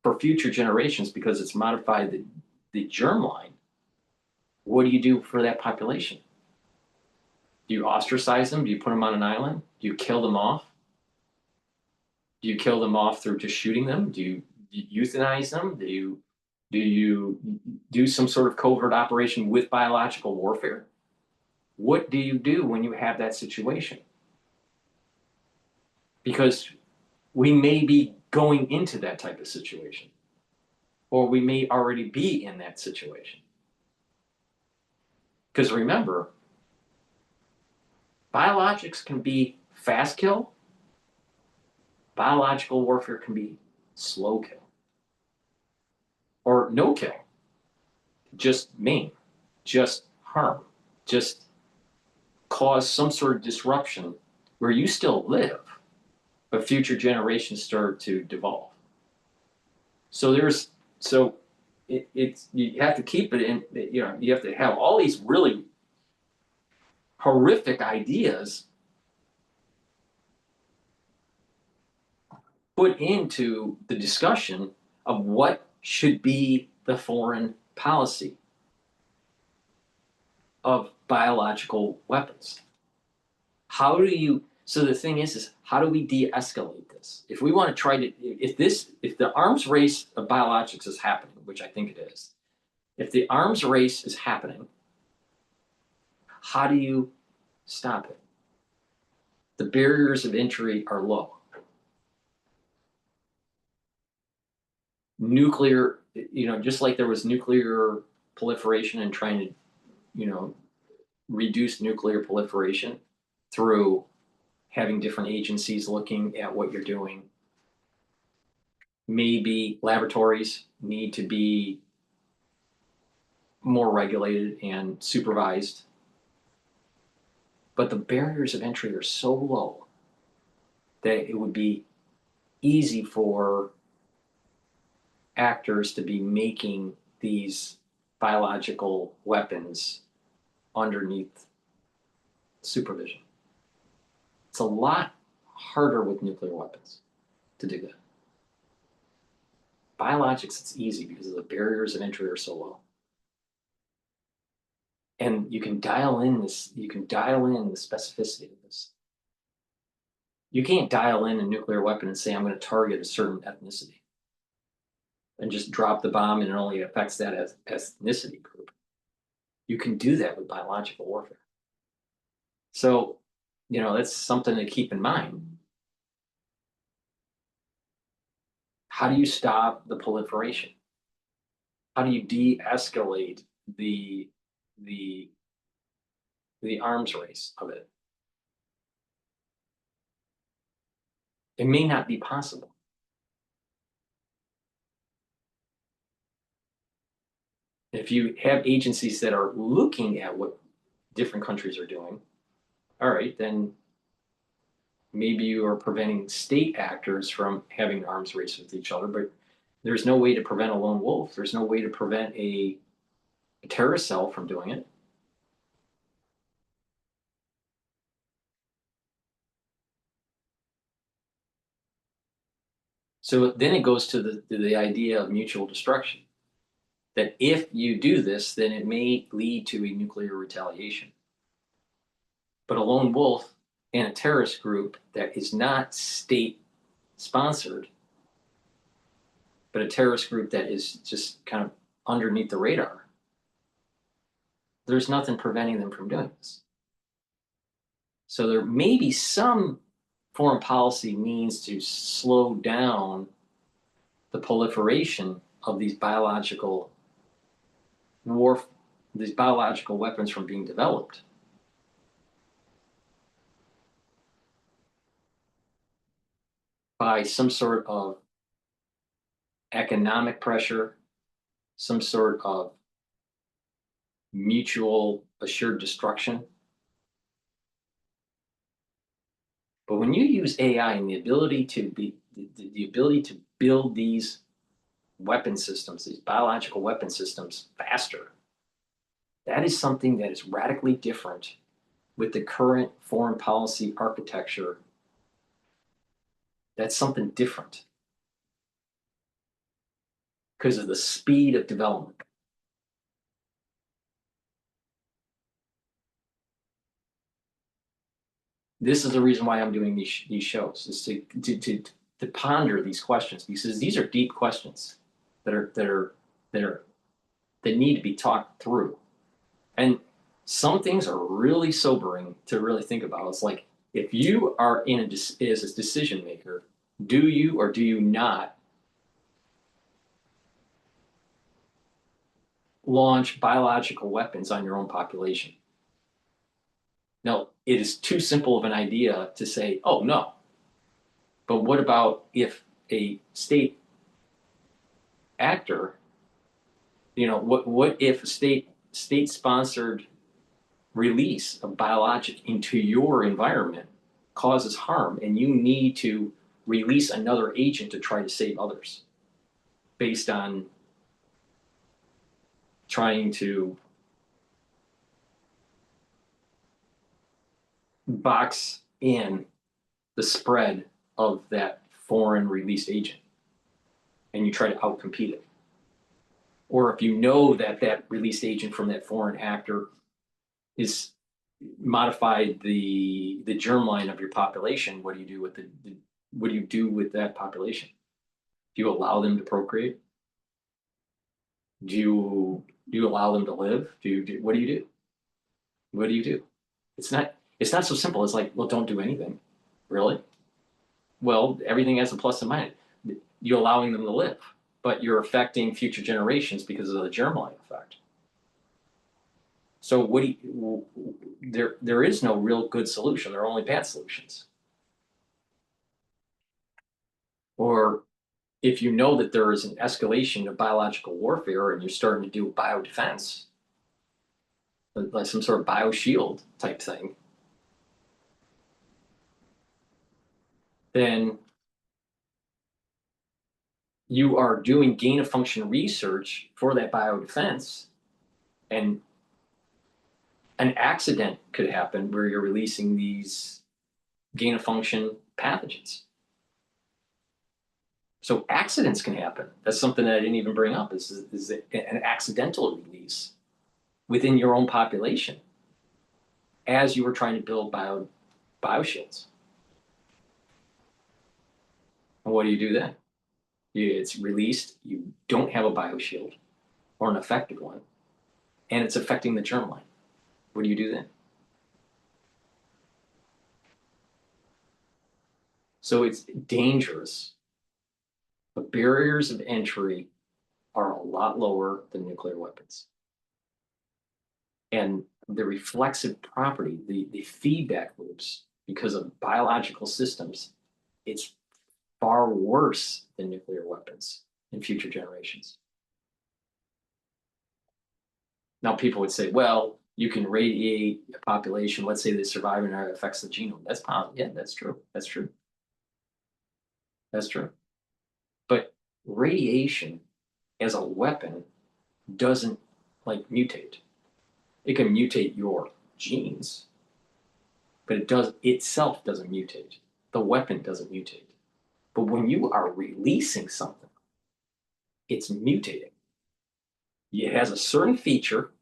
Speaker 1: for future generations because it's modified the germline. What do you do for that population? Do you ostracize them? Do you put them on an island? Do you kill them off? Do you kill them off through just shooting them? Do you euthanize them? Do you do some sort of covert operation with biological warfare? What do you do when you have that situation? Because we may be going into that type of situation, or we may already be in that situation. Because remember, biologics can be fast kill, biological warfare can be slow kill, or no kill, just maim, just harm, just cause some sort of disruption where you still live, but future generations start to devolve. So you have to keep it in, you have to have all these really horrific ideas put into the discussion of what should be the foreign policy of biological weapons. So the thing is how do we de-escalate this? If we want to try to, if the arms race of biologics is happening, which I think it is, if the arms race is happening, how do you stop it? The barriers of entry are low. Nuclear, just like there was nuclear proliferation and trying to, reduce nuclear proliferation through having different agencies looking at what you're doing. Maybe laboratories need to be more regulated and supervised. But the barriers of entry are so low that it would be easy for actors to be making these biological weapons underneath supervision. It's a lot harder with nuclear weapons to do that. Biologics, it's easy because the barriers of entry are so low. And you can dial in the specificity of this. You can't dial in a nuclear weapon and say, I'm going to target a certain ethnicity and just drop the bomb and it only affects that ethnicity group. You can do that with biological warfare. So, that's something to keep in mind. How do you stop the proliferation? How do you de-escalate the arms race of it? It may not be possible. If you have agencies that are looking at what different countries are doing, all right, then maybe you are preventing state actors from having arms race with each other, but there's no way to prevent a lone wolf. There's no way to prevent a terrorist cell from doing it. So then it goes to the idea of mutual destruction. That if you do this, then it may lead to a nuclear retaliation. But a lone wolf and a terrorist group that is not state sponsored but a terrorist group that is just kind of underneath the radar. There's nothing preventing them from doing this. So there may be some foreign policy means to slow down the proliferation of these biological weapons from being developed. By some sort of economic pressure, some sort of mutual assured destruction. But when you use AI and the ability to build these weapon systems, these biological weapon systems faster, that is something that is radically different with the current foreign policy architecture. That's something different because of the speed of development. This is the reason why I'm doing these shows, is to ponder these questions, because these are deep questions that need to be talked through. And some things are really sobering to really think about. It's like, if you are as a decision maker, do you or do you not launch biological weapons on your own population? Now, it is too simple of an idea to say, oh, no. But what about if a state actor, what if a state-sponsored release of biologic into your environment causes harm and you need to release another agent to try to save others based on trying to box in the spread of that foreign released agent, and you try to outcompete it? Or if you know that released agent from that foreign actor is modified the germline of your population, what do you do with that population? Do you allow them to procreate? Do you allow them to live? What do you do? What do you do? It's not so simple. It's like, well, don't do anything. Really? Well, everything has a plus and minus. You're allowing them to live, but you're affecting future generations because of the germline effect. So there is no real good solution. There are only bad solutions. Or if you know that there is an escalation of biological warfare and you're starting to do biodefense, like some sort of bioshield type thing, then you are doing gain of function research for that biodefense, and an accident could happen where you're releasing these gain of function pathogens. So accidents can happen. That's something that I didn't even bring up, is an accidental release within your own population as you were trying to build bioshields. And what do you do then? It's released, you don't have a bioshield or an effective one, and it's affecting the germline. What do you do then? So it's dangerous. The barriers of entry are a lot lower than nuclear weapons. And the reflexive property, the feedback loops, because of biological systems, it's far worse than nuclear weapons in future generations. Now, people would say, well, you can radiate a population, let's say they survive and it affects the genome. That's possible. Yeah, that's true. That's true. That's true. But radiation as a weapon doesn't mutate. It can mutate your genes, but it itself doesn't mutate. The weapon doesn't mutate. But when you are releasing something, it's mutating. It has a certain feature.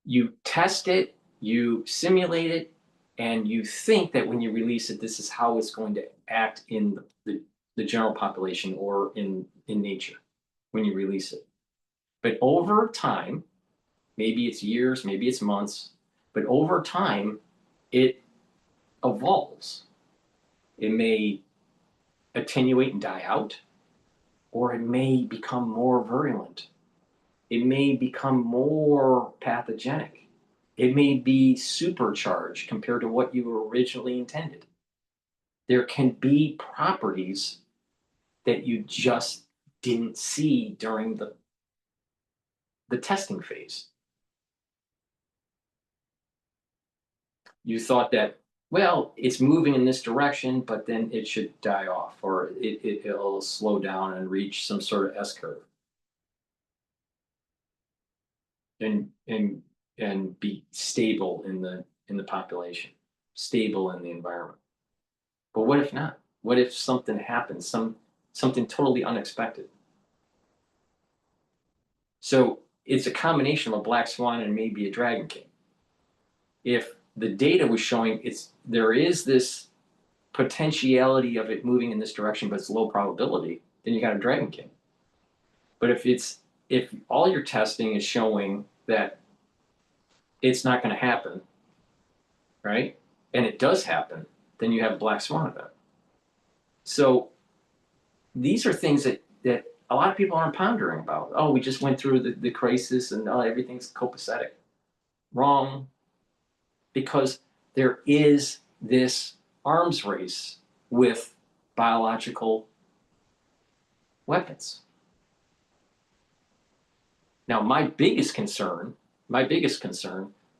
Speaker 1: You test it, you simulate it, and you think that when you release it, this is how it's going to act in the the general population or in nature when you release it. But over time, maybe it's years, maybe it's months, but over time, it evolves. It may attenuate and die out, or it may become more virulent. It may become more pathogenic. It may be supercharged compared to what you originally intended. There can be properties that you just didn't see during the testing phase. You thought that, well, it's moving in this direction, but then it should die off, or it'll slow down and reach some sort of S-curve. And be stable in the population, stable in the environment. But what if not? What if something happens, something totally unexpected? So it's a combination of a black swan and maybe a dragon king. If the data was showing there is this potentiality of it moving in this direction, but it's low probability, then you got a dragon king. But if all your testing is showing that it's not going to happen, right? And it does happen, then you have a black swan event. So these are things that a lot of people aren't pondering about. Oh, we just went through the crisis and everything's copacetic. Wrong. Because there is this arms race with biological weapons. Now, my biggest concern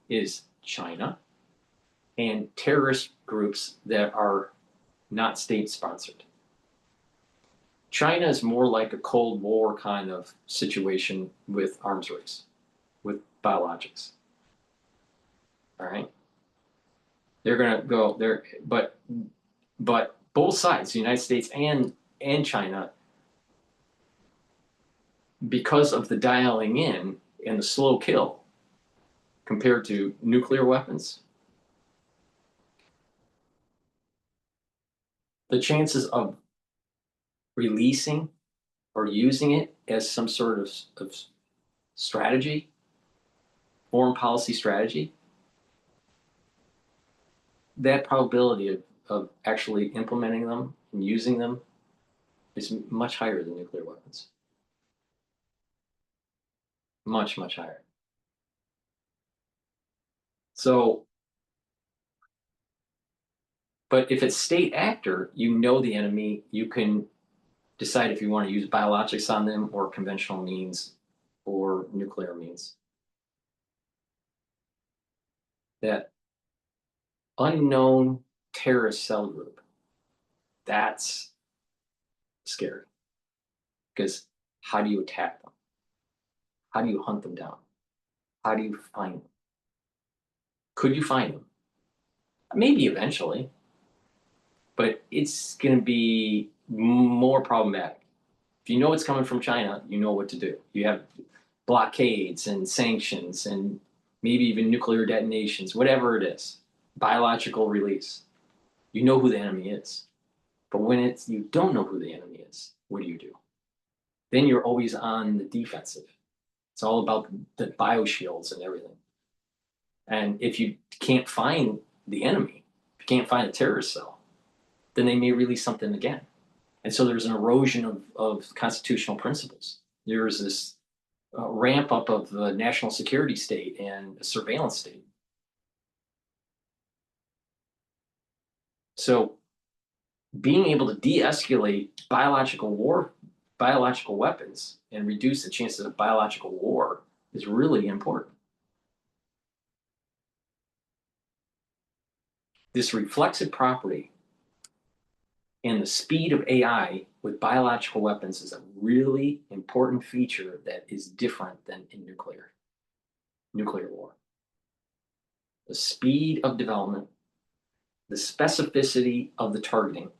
Speaker 1: is China and terrorist groups that are not state-sponsored. China is more like a Cold War kind of situation with arms race, with biologics. All right? They're going to go there, but both sides, the United States and China, because of the dialing in and the slow kill compared to nuclear weapons, the chances of releasing or using it as some sort of strategy, foreign policy strategy, that probability of actually implementing them and using them is much higher than nuclear weapons. Much, much higher. So, but if it's state actor, you know the enemy, you can decide if you want to use biologics on them or conventional means or nuclear means. That unknown terrorist cell group, that's scary. Because how do you attack them? How do you hunt them down? How do you find them? Could you find them? Maybe eventually, but it's going to be more problematic. If you know it's coming from China, you know what to do. You have blockades and sanctions and maybe even nuclear detonations, whatever it is, biological release. You know who the enemy is. But when you don't know who the enemy is, what do? Then you're always on the defensive. It's all about the bioshields and everything. And if you can't find the enemy, if you can't find a terrorist cell, then they may release something again. And so there's an erosion of constitutional principles. There's this ramp up of the national security state and a surveillance state. So being able to de-escalate biological weapons and reduce the chances of biological war is really important. This reflexive property and the speed of AI with biological weapons is a really important feature that is different than in nuclear war. The speed of development, the specificity of the targeting,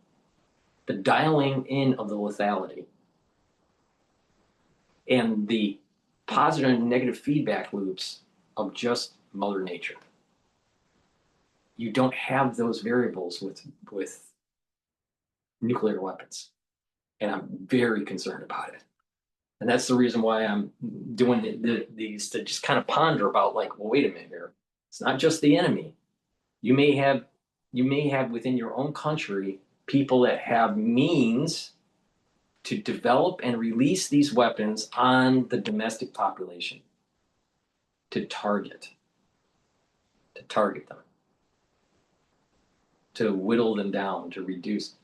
Speaker 1: the dialing in of the lethality, and the positive and negative feedback loops of just Mother Nature. You don't have those variables with nuclear weapons. And I'm very concerned about it. And that's the reason why I'm doing these, to just kind of ponder about, like, well, wait a minute here. It's not just the enemy. You may have within your own country people that have means to develop and release these weapons on the domestic population to target them, to whittle them down, to reduce,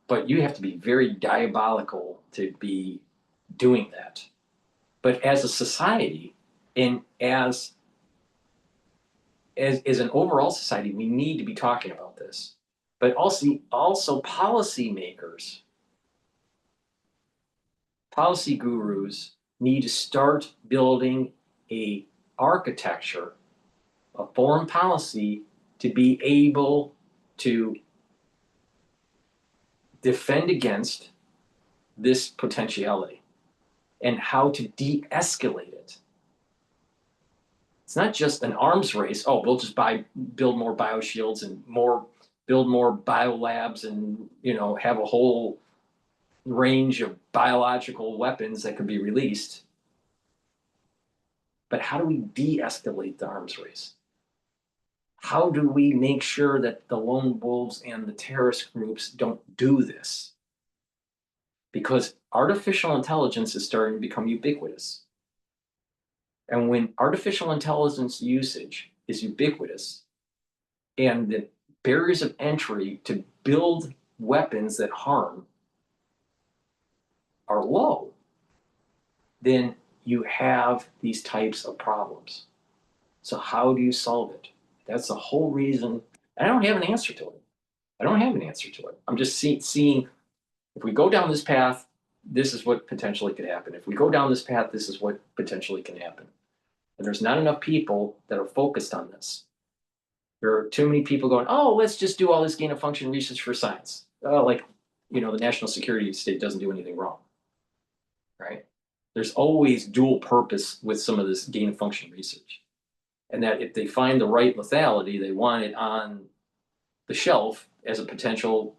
Speaker 1: but you have to be very diabolical to be doing that. But as a society, and as an overall society, we need to be talking about this. But also policymakers, policy gurus need to start building a architecture, a foreign policy, to be able to defend against this potentiality and how to de-escalate it. It's not just an arms race. Oh, we'll just build more bioshields and build more biolabs and have a whole range of biological weapons that could be released. But how do we de-escalate the arms race? How do we make sure that the lone wolves and the terrorist groups don't do this? Because artificial intelligence is starting to become ubiquitous. And when artificial intelligence usage is ubiquitous and the barriers of entry to build weapons that harm are low, then you have these types of problems. So how do you solve it? That's the whole reason. I don't have an answer to it. I'm just seeing if we go down this path, this is what potentially could happen. If we go down this path, this is what potentially can happen. And there's not enough people that are focused on this. There are too many people going, oh, let's just do all this gain of function research for science. The national security state doesn't do anything wrong, right? There's always dual purpose with some of this gain of function research. And that if they find the right lethality, they want it on the shelf as a potential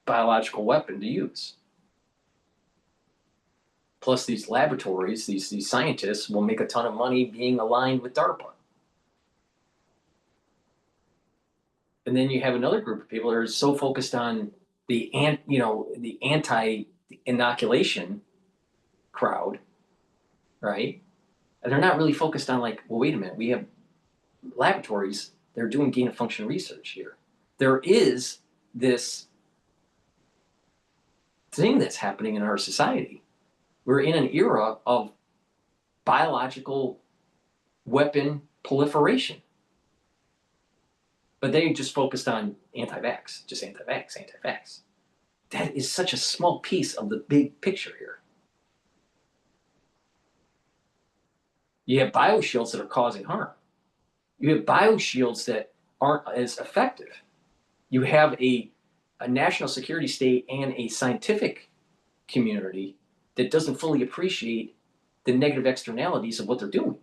Speaker 1: biological weapon to use. Plus, these laboratories, these scientists will make a ton of money being aligned with DARPA. And then you have another group of people that are so focused on the anti-inoculation crowd, right? And they're not really focused on, like, well, wait a minute, we have laboratories that are doing gain of function research here. There is this thing that's happening in our society. We're in an era of biological weapon proliferation. But they just focused on anti-vax, just anti-vax. That is such a small piece of the big picture here. You have bioshields that are causing harm. You have bioshields that aren't as effective. You have a national security state and a scientific community that doesn't fully appreciate the negative externalities of what they're doing.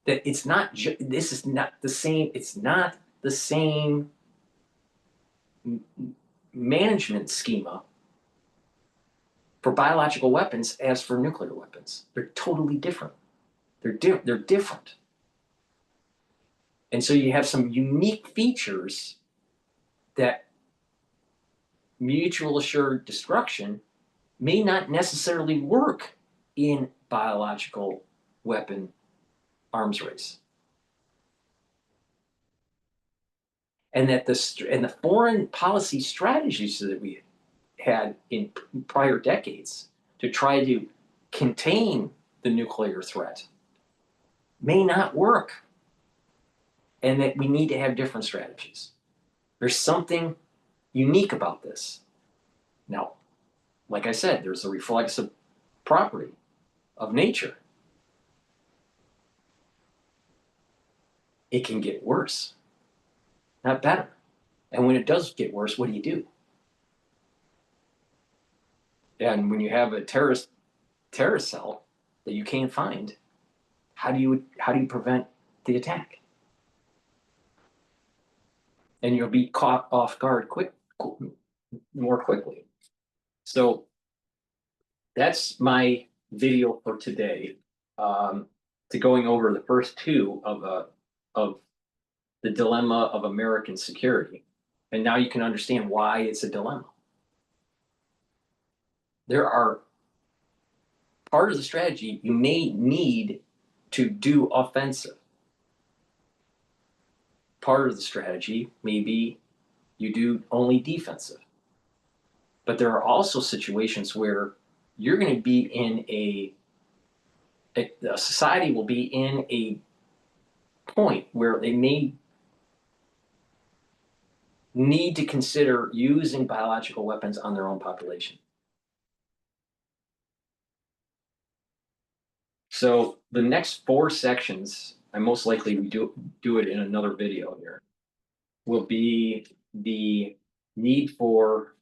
Speaker 1: That it's not, this is not the same, it's not the same management schema for biological weapons as for nuclear weapons. They're totally different. They're different. And so you have some unique features that mutual assured destruction may not necessarily work in biological weapon arms race. And that the foreign policy strategies that we had in prior decades to try to contain the nuclear threat may not work. And that we need to have different strategies. There's something unique about this. Now, like I said, there's a reflexive property of nature. It can get worse, not better. And when it does get worse, what do? And when you have a terrorist cell that you can't find, how do you prevent the attack? And you'll be caught off guard quick more quickly. So that's my video for today. To going over the first two of the dilemma of American security. And now you can understand why it's a dilemma. There are part of the strategy you may need to do offensive. Part of the strategy maybe you do only defensive. But there are also situations where you're going to be in a society will be in a point where they may need to consider using biological weapons on their own population. So the next 4 sections, I most likely do it in another video here, will be the need for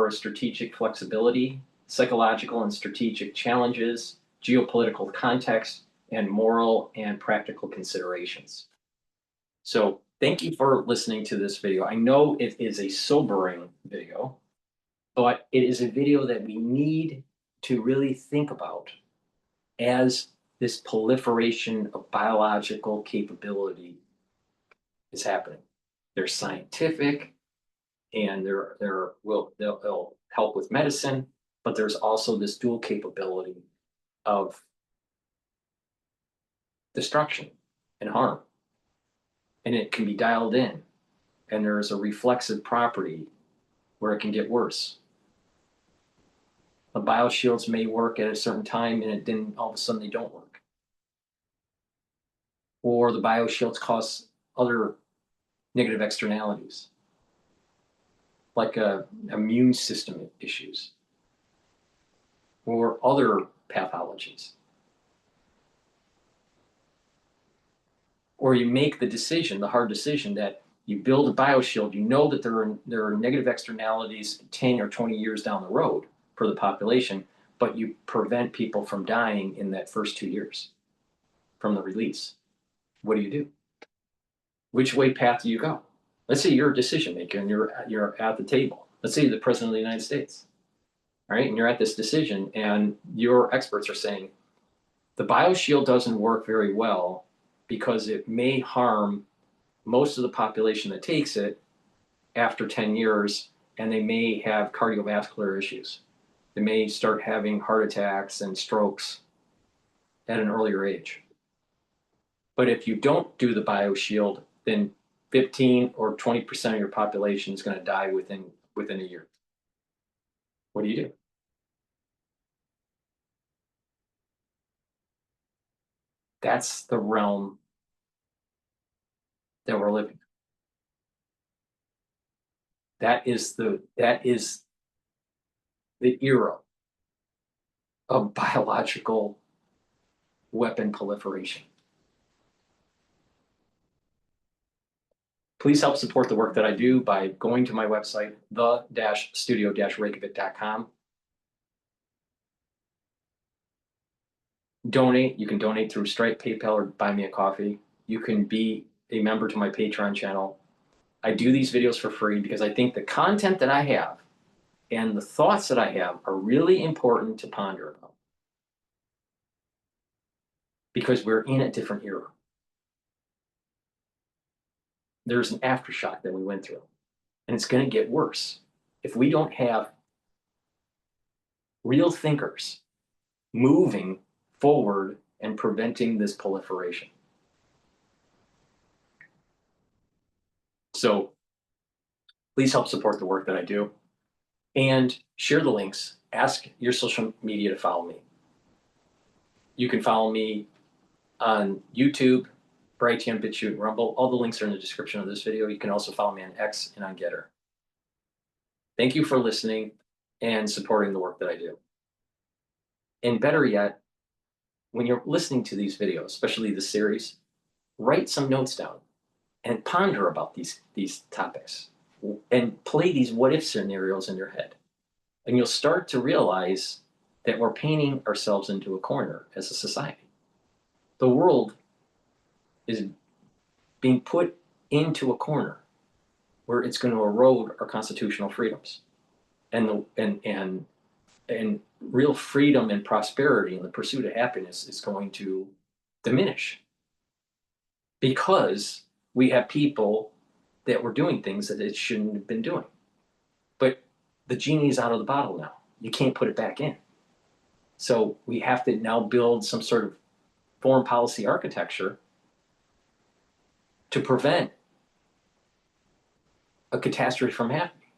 Speaker 1: a strategic flexibility, psychological and strategic challenges, geopolitical context, and moral and practical considerations. So thank you for listening to this video. I know it is a sobering video, but it is a video that we need to really think about as this proliferation of biological capability is happening. They're scientific and they'll help with medicine, but there's also this dual capability of destruction and harm. And it can be dialed in, and there's a reflexive property where it can get worse. The bioshields may work at a certain time and then all of a sudden they don't work. Or the bioshields cause other negative externalities, like immune system issues or other pathologies. Or you make the decision, the hard decision, that you build a bioshield, you know that there are negative externalities 10 or 20 years down the road for the population, but you prevent people from dying in that first 2 years from the release. What do? Which way path do you go? Let's say you're a decision maker and you're at the table. Let's say you're the president of the United States, all right? And you're at this decision and your experts are saying, the bioshield doesn't work very well because it may harm most of the population that takes it after 10 years, and they may have cardiovascular issues. They may start having heart attacks and strokes at an earlier age. But if you don't do the bioshield, then 15 or 20% of your population is going to die within a year. What do? That's the realm that we're living. That is the era of biological weapon proliferation. Please help support the work that I do by going to my website, the-studio-reykjavik.com. Donate. You can donate through Stripe, PayPal, or Buy Me a Coffee. You can be a member to my Patreon channel. I do these videos for free because I think the content that I have and the thoughts that I have are really important to ponder about. Because we're in a different era. There's an aftershock that we went through, and it's going to get worse if we don't have real thinkers moving forward and preventing this proliferation. So please help support the work that I do and share the links. Ask your social media to follow me. You can follow me on YouTube, Brighteon, Bitchute, Rumble. All the links are in the description of this video. You can also follow me on X and on GETTR. Thank you for listening and supporting the work that I do. And better yet, when you're listening to these videos, especially the series, write some notes down and ponder about these topics and play these what-if scenarios in your head. And you'll start to realize that we're painting ourselves into a corner as a society. The world is being put into a corner where it's going to erode our constitutional freedoms, and real freedom and prosperity and the pursuit of happiness is going to diminish because we have people that were doing things that it shouldn't have been doing. But the genie is out of the bottle now. You can't put it back in. So we have to now build some sort of foreign policy architecture to prevent a catastrophe from happening.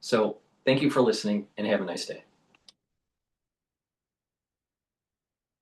Speaker 1: So thank you for listening and have a nice day.